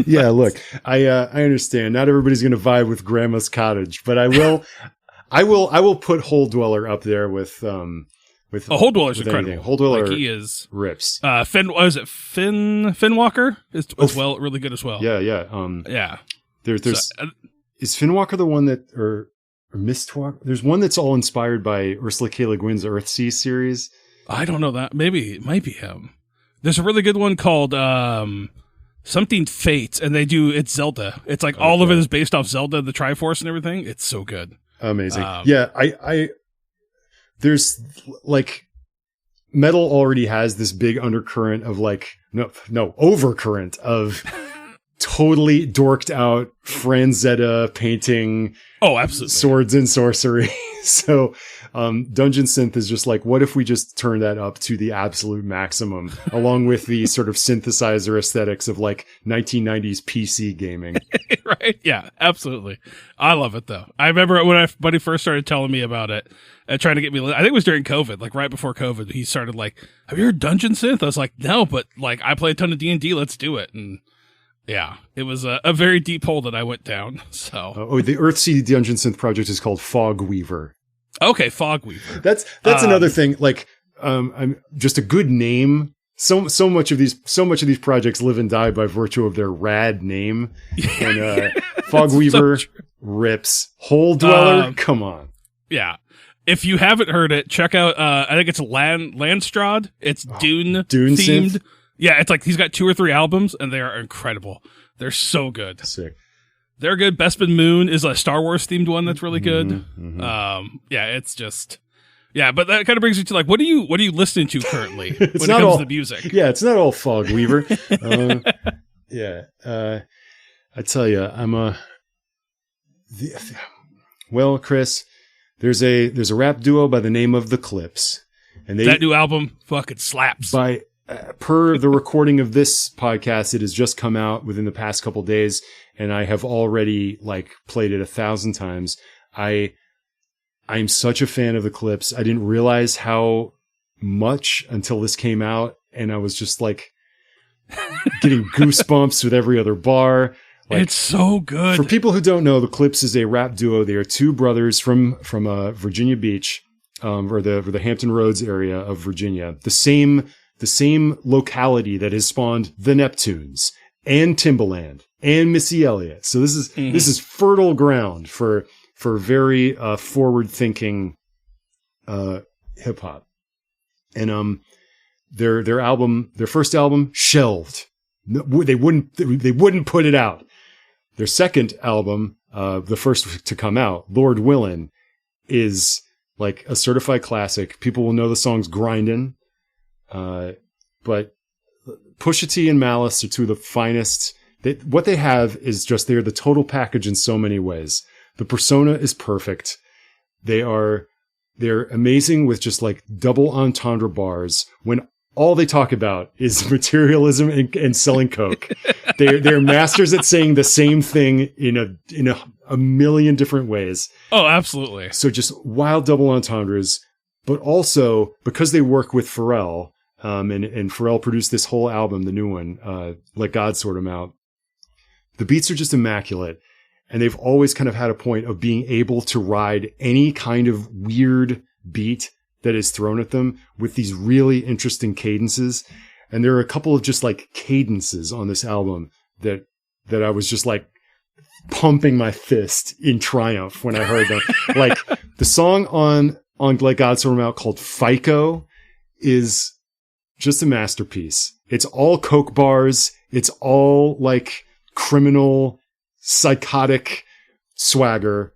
Yeah, look, I understand. Not everybody's going to vibe with Grandma's Cottage, but I will put Hole Dweller up there with Hole Dweller's incredible. Hole Dweller, like, he is rips. Finwalker is really good as well. Yeah. There's is Finwalker the one that or Mistwalker? There's one that's all inspired by Ursula K. Le Guin's Earthsea series. I don't know that. Maybe it might be him. There's a really good one called something Fates, and it's Zelda. It's like all of it is based off Zelda, the Triforce and everything. It's so good. Amazing. I there's like metal already has this big undercurrent of like overcurrent of totally dorked out Franzetta painting absolutely swords and sorcery. So Dungeon Synth is just like, what if we just turn that up to the absolute maximum along with the sort of synthesizer aesthetics of like 1990s PC gaming. Right? Yeah, absolutely. I love it though. I remember when my buddy first started telling me about it, trying to get me, I think it was during COVID, like right before COVID, he started like, have you heard Dungeon Synth? I was like, no, but like I play a ton of D&D, let's do it. And yeah, it was a very deep hole that I went down. So the Earthsea Dungeon Synth project is called Fog Weaver. Okay, Fog Weaver. That's another thing. Like, I'm just a good name. So much of these projects live and die by virtue of their rad name. And Fog Weaver rips. Hole Dweller, come on. Yeah. If you haven't heard it, check out. I think it's Landstrad. It's Dune themed. Synth? Yeah, it's like he's got 2 or 3 albums, and they are incredible. They're so good. Sick. They're good. Bespin Moon is a Star Wars themed one that's really good. It's just, but that kind of brings me to like, what are you listening to currently when it comes to music? Yeah, it's not all Fog Weaver. I tell you, well, Chris, there's a rap duo by the name of The Clips, and that new album fucking slaps. By per the recording of this podcast, it has just come out within the past couple days, and I have already like played it 1,000 times. I'm such a fan of The Clips. I didn't realize how much until this came out, and I was just like getting goosebumps with every other bar. Like, it's so good. For people who don't know, The Clips is a rap duo. They are 2 brothers from Virginia Beach, or the Hampton Roads area of Virginia. The same locality that has spawned the Neptunes and Timbaland and Missy Elliott. So this is fertile ground for very forward thinking hip hop. And their first album shelved. They wouldn't put it out. Their second album, the first to come out, Lord Willin', is like a certified classic. People will know the songs Grindin'. But Pusha T and Malice are 2 of the finest. What they have is just, they're the total package in so many ways. The persona is perfect. They are They're amazing with just like double entendre bars when all they talk about is materialism and selling coke. They're masters at saying the same thing in a million different ways. Oh, absolutely. So just wild double entendres, but also because they work with Pharrell, and Pharrell produced this whole album, the new one, Let God Sort 'Em Out. The beats are just immaculate. And they've always kind of had a point of being able to ride any kind of weird beat that is thrown at them with these really interesting cadences. And there are a couple of just like cadences on this album that I was just like pumping my fist in triumph when I heard them. Like the song on Let God Sort 'Em Out called FICO is just a masterpiece. It's all coke bars. It's all like criminal, psychotic swagger,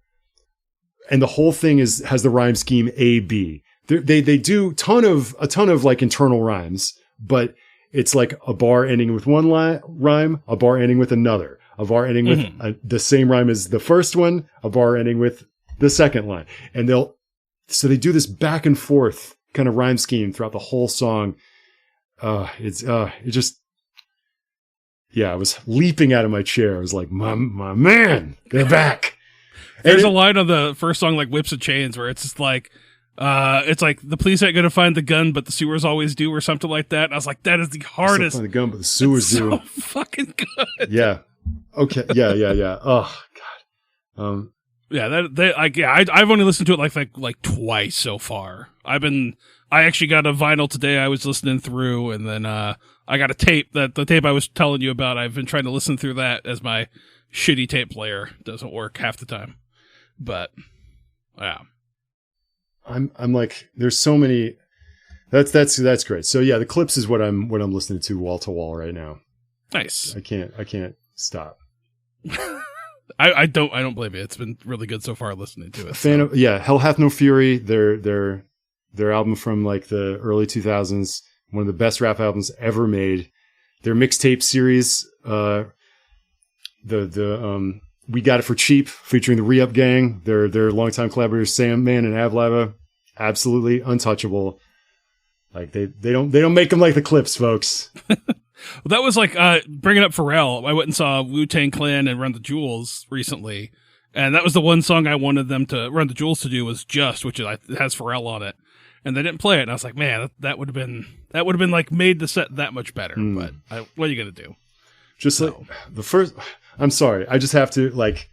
and the whole thing has the rhyme scheme A-B. They do a ton of like internal rhymes, but it's like a bar ending with one rhyme, a bar ending with another, a bar ending with the same rhyme as the first one, a bar ending with the second line, and they do this back and forth kind of rhyme scheme throughout the whole song. I was leaping out of my chair. I was like, my man, they're back. There's a line on the first song, like Whips and Chains, where it's just like, it's like the police ain't going to find the gun, but the sewers always do, or something like that. And I was like, that is the hardest. Find the gun, but the sewers do. So fucking good. Yeah. Okay. Yeah. Oh God. I've only listened to it like twice so far. I actually got a vinyl today. I was listening through, and then I got a tape the tape I was telling you about. I've been trying to listen through that as my shitty tape player doesn't work half the time. But yeah, I'm like, there's so many. That's great. So yeah, the Clips is what I'm listening to wall to wall right now. Nice. I can't stop. I don't blame you. It's been really good so far listening to it. Hell Hath No Fury. Their album from like the early 2000s, one of the best rap albums ever made. Their mixtape series, We Got It For Cheap, featuring the Re-Up Gang, their longtime collaborators Sam Man and Av Lava, absolutely untouchable. Like they don't make them like the Clips, folks. Well, that was like bringing up Pharrell. I went and saw Wu-Tang Clan and Run the Jewels recently, and that was the one song I wanted them to Run the Jewels to do was Just, which it has Pharrell on it, and they didn't play it. And I was like, man, that would have been like made the set that much better. But what are you gonna do? Like the first. I'm sorry, I just have to like.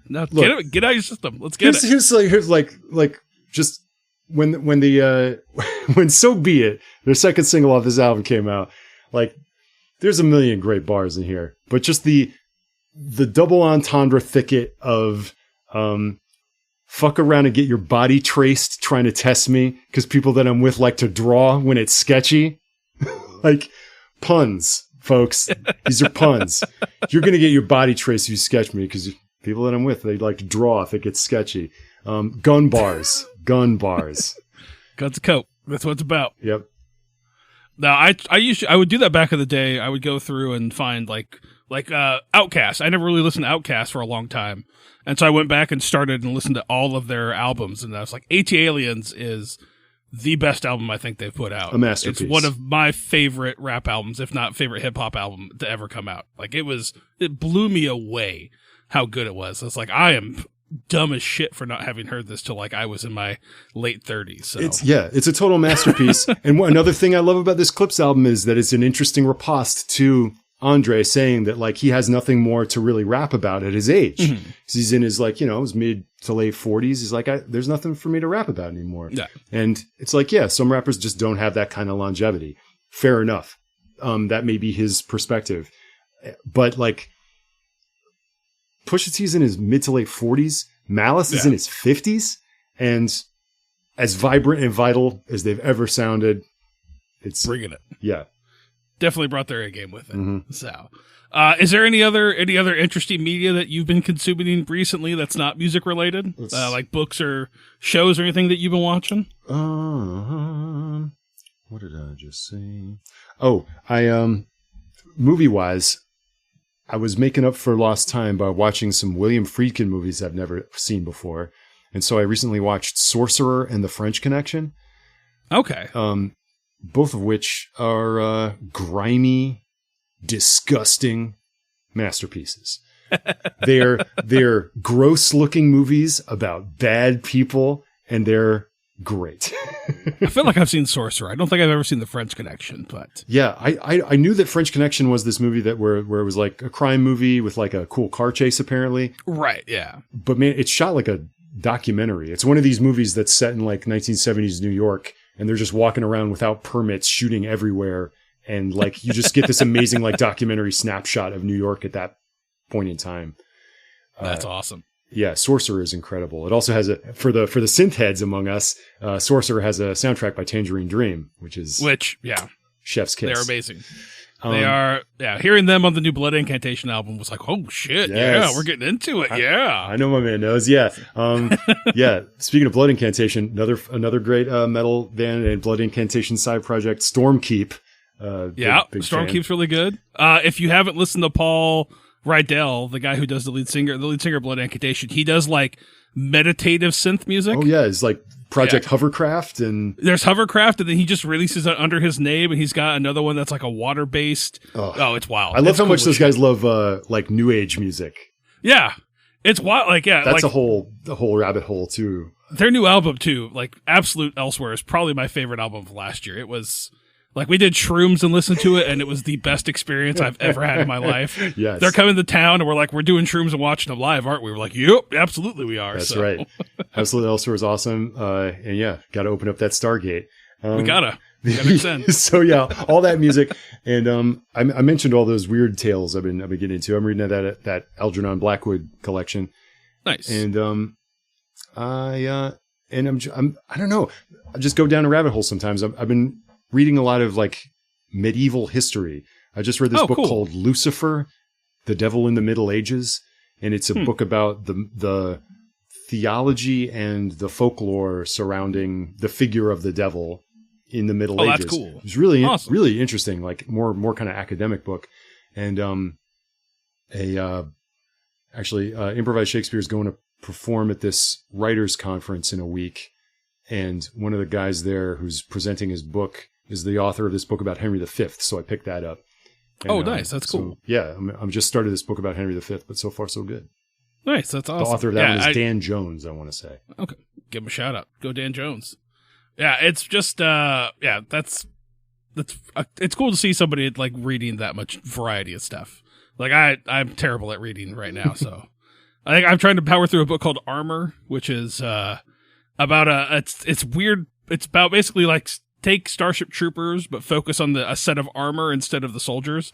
No, get out of your system. Let's get it. Here's like just when So Be It, their second single off this album came out, like. There's a million great bars in here, but just the double entendre thicket of fuck around and get your body traced trying to test me because people that I'm with like to draw when it's sketchy. Like puns, folks. These are puns. You're going to get your body traced if you sketch me because people that I'm with, they like to draw if it gets sketchy. Gun bars. Guns a coat. That's what it's about. Yep. Now, I would do that back in the day. I would go through and find like Outkast. I never really listened to Outkast for a long time, and so I went back and started and listened to all of their albums. And I was like, "AT Aliens" is the best album I think they've put out. A masterpiece. It's one of my favorite rap albums, if not favorite hip hop album to ever come out. Like it blew me away how good it was. It's like I am dumb as shit for not having heard this till like I was in my late 30s. So. It's a total masterpiece. And another thing I love about this Clips album is that it's an interesting riposte to Andre saying that like he has nothing more to really rap about at his age. Mm-hmm. He's in his like, his mid to late 40s. He's like, there's nothing for me to rap about anymore. Yeah. And it's like, yeah, some rappers just don't have that kind of longevity. Fair enough. That may be his perspective. But like, Pusha T's in his mid to late 40s. Malice is in his 50s. And as vibrant and vital as they've ever sounded, it's bringing it. Yeah. Definitely brought their A game with it. Mm-hmm. So, is there any other interesting media that you've been consuming recently that's not music related? Like books or shows or anything that you've been watching? What did I just say? Oh, movie wise, I was making up for lost time by watching some William Friedkin movies I've never seen before. And so I recently watched Sorcerer and the French Connection. Okay. Both of which are grimy, disgusting masterpieces. They're gross-looking movies about bad people, and they're great. I feel like I've seen Sorcerer. I don't think I've ever seen The French Connection, but yeah, I knew that French Connection was this movie where it was like a crime movie with like a cool car chase, apparently. Right, yeah. But man, it's shot like a documentary. It's one of these movies that's set in like 1970s New York, and they're just walking around without permits, shooting everywhere, and like you just get this amazing like documentary snapshot of New York at that point in time. That's awesome. Yeah, Sorcerer is incredible. It also has for the synth heads among us, Sorcerer has a soundtrack by Tangerine Dream, which chef's kiss. They're amazing. They are, hearing them on the new Blood Incantation album was like, oh shit, yes. Yeah, we're getting into it, yeah. I know my man knows, yeah. Yeah, speaking of Blood Incantation, another great metal band and Blood Incantation side project, Stormkeep. Big Stormkeep's fan. really good. If you haven't listened to Paul Rydell, the guy who does the lead singer of Blood Incantation, he does like meditative synth music. Oh yeah, it's like Project Hovercraft, and there's Hovercraft, and then he just releases it under his name, and he's got another one that's like a water based. Oh, it's wild. I love how much those guys love like new age music. Yeah, it's wild. Like that's like, a whole rabbit hole too. Their new album too, like Absolute Elsewhere, is probably my favorite album of last year. It was. Like, we did shrooms and listened to it, and it was the best experience I've ever had in my life. Yes. They're coming to town, and we're doing shrooms and watching them live, aren't we? We're like, yep, absolutely we are. That's right. Absolutely Elsewhere is awesome. And yeah, got to open up that Stargate. We gotta extend. So yeah, all that music. And I mentioned all those weird tales I've been getting into. I'm reading that Algernon Blackwood collection. Nice. And I don't know. I just go down a rabbit hole sometimes. I've been reading a lot of like medieval history. I just read this book called Lucifer, The Devil in the Middle Ages. And it's a book about the theology and the folklore surrounding the figure of the devil in the Middle Ages. That's cool. It's really, awesome. Really interesting, like more kind of academic book. And Improvised Shakespeare is going to perform at this writers conference in a week. And one of the guys there who's presenting his book is the author of this book about Henry V. So I picked that up. And, nice. That's cool. Yeah, I'm just started this book about Henry V, but so far so good. Nice. That's awesome. The author of that one is Dan Jones, I want to say. Okay. Give him a shout out. Go Dan Jones. Yeah, it's just, it's cool to see somebody like reading that much variety of stuff. Like I'm terrible at reading right now, so I think I'm trying to power through a book called Armor, which is about it's weird. It's about basically like take Starship Troopers, but focus on a set of armor instead of the soldiers.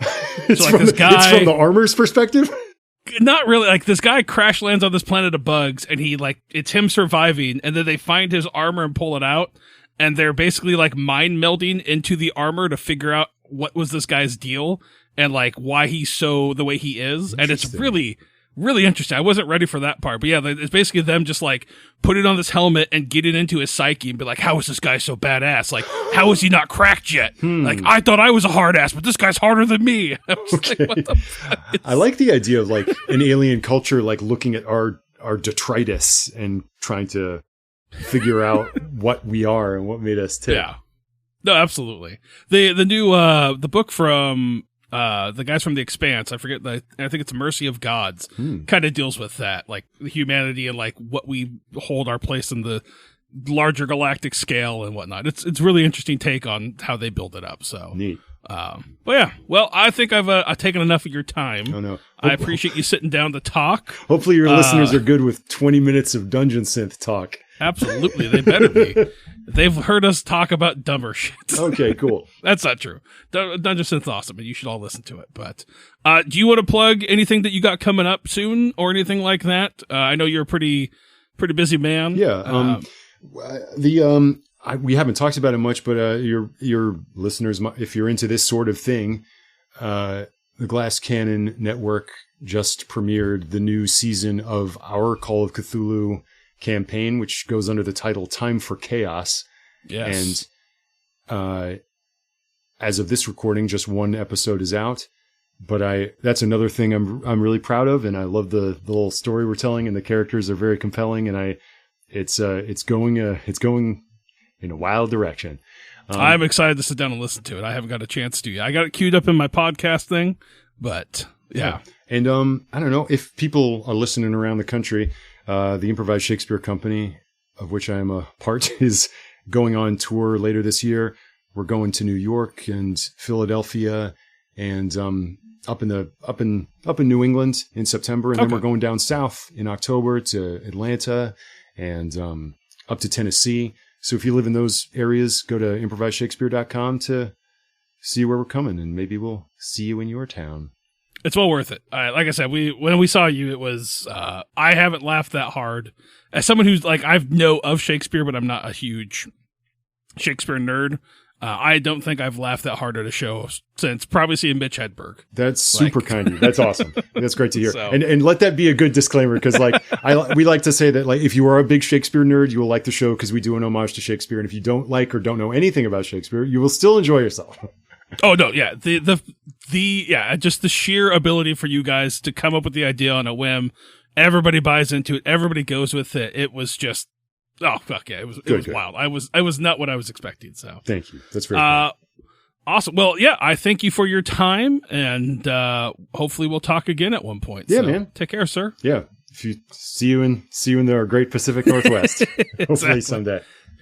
It's from the armor's perspective. Not really. Like this guy crash lands on this planet of bugs, and it's him surviving, and then they find his armor and pull it out, and they're basically like mind melding into the armor to figure out what was this guy's deal and like why he's so the way he is, and it's really. Really interesting. I wasn't ready for that part, but yeah, it's basically them just like putting on this helmet and getting into his psyche and be like, how is this guy so badass? Like, how is he not cracked yet? Like, I thought I was a hard ass, but this guy's harder than me. I was like, what the fuck? I like the idea of like an alien culture, like looking at our detritus and trying to figure out what we are and what made us tick. Yeah. No, absolutely. The new, the book from, the guys from The Expanse, I think it's Mercy of Gods, kind of deals with that, like humanity and like what we hold our place in the larger galactic scale and whatnot. It's really interesting take on how they build it up. So neat. But yeah, well, I think I've taken enough of your time. Oh no, I appreciate you sitting down to talk. Hopefully your listeners are good with 20 minutes of Dungeon Synth talk. Absolutely, they better be. They've heard us talk about dumber shit. Okay, cool. That's not true. Dungeon Synth's awesome, and you should all listen to it. But do you want to plug anything that you got coming up soon or anything like that? I know you're a pretty busy man. Yeah. We haven't talked about it much, but your listeners, if you're into this sort of thing, the Glass Cannon Network just premiered the new season of our Call of Cthulhu campaign, which goes under the title Time for Chaos. Yes. And as of this recording, just one episode is out. But that's another thing I'm really proud of, and I love the little story we're telling, and the characters are very compelling, and it's going in a wild direction. I'm excited to sit down and listen to it. I haven't got a chance to yet. I got it queued up in my podcast thing, but yeah. And I don't know if people are listening around the country. The Improvised Shakespeare Company, of which I am a part, is going on tour later this year. We're going to New York and Philadelphia, and up in New England in September, and then we're going down south in October to Atlanta and up to Tennessee. So if you live in those areas, go to improvisedshakespeare.com to see where we're coming, and maybe we'll see you in your town. It's well worth it. Like I said, when we saw you, it was I haven't laughed that hard. As someone who's like, I know of Shakespeare, but I'm not a huge Shakespeare nerd. I don't think I've laughed that hard at a show since probably seeing Mitch Hedberg. That's super kind of you. That's awesome. That's great to hear. So, and let that be a good disclaimer, because like we like to say that like if you are a big Shakespeare nerd, you will like the show because we do an homage to Shakespeare. And if you don't like or don't know anything about Shakespeare, you will still enjoy yourself. Oh no, yeah. Just the sheer ability for you guys to come up with the idea on a whim. Everybody buys into it. Everybody goes with it. It was just, oh fuck yeah, it was wild. I was not what I was expecting. So thank you. That's very cool. Awesome. Well, yeah, I thank you for your time, and hopefully we'll talk again at one point. Yeah, so, man. Take care, sir. Yeah. If you see you in the great Pacific Northwest, hopefully someday.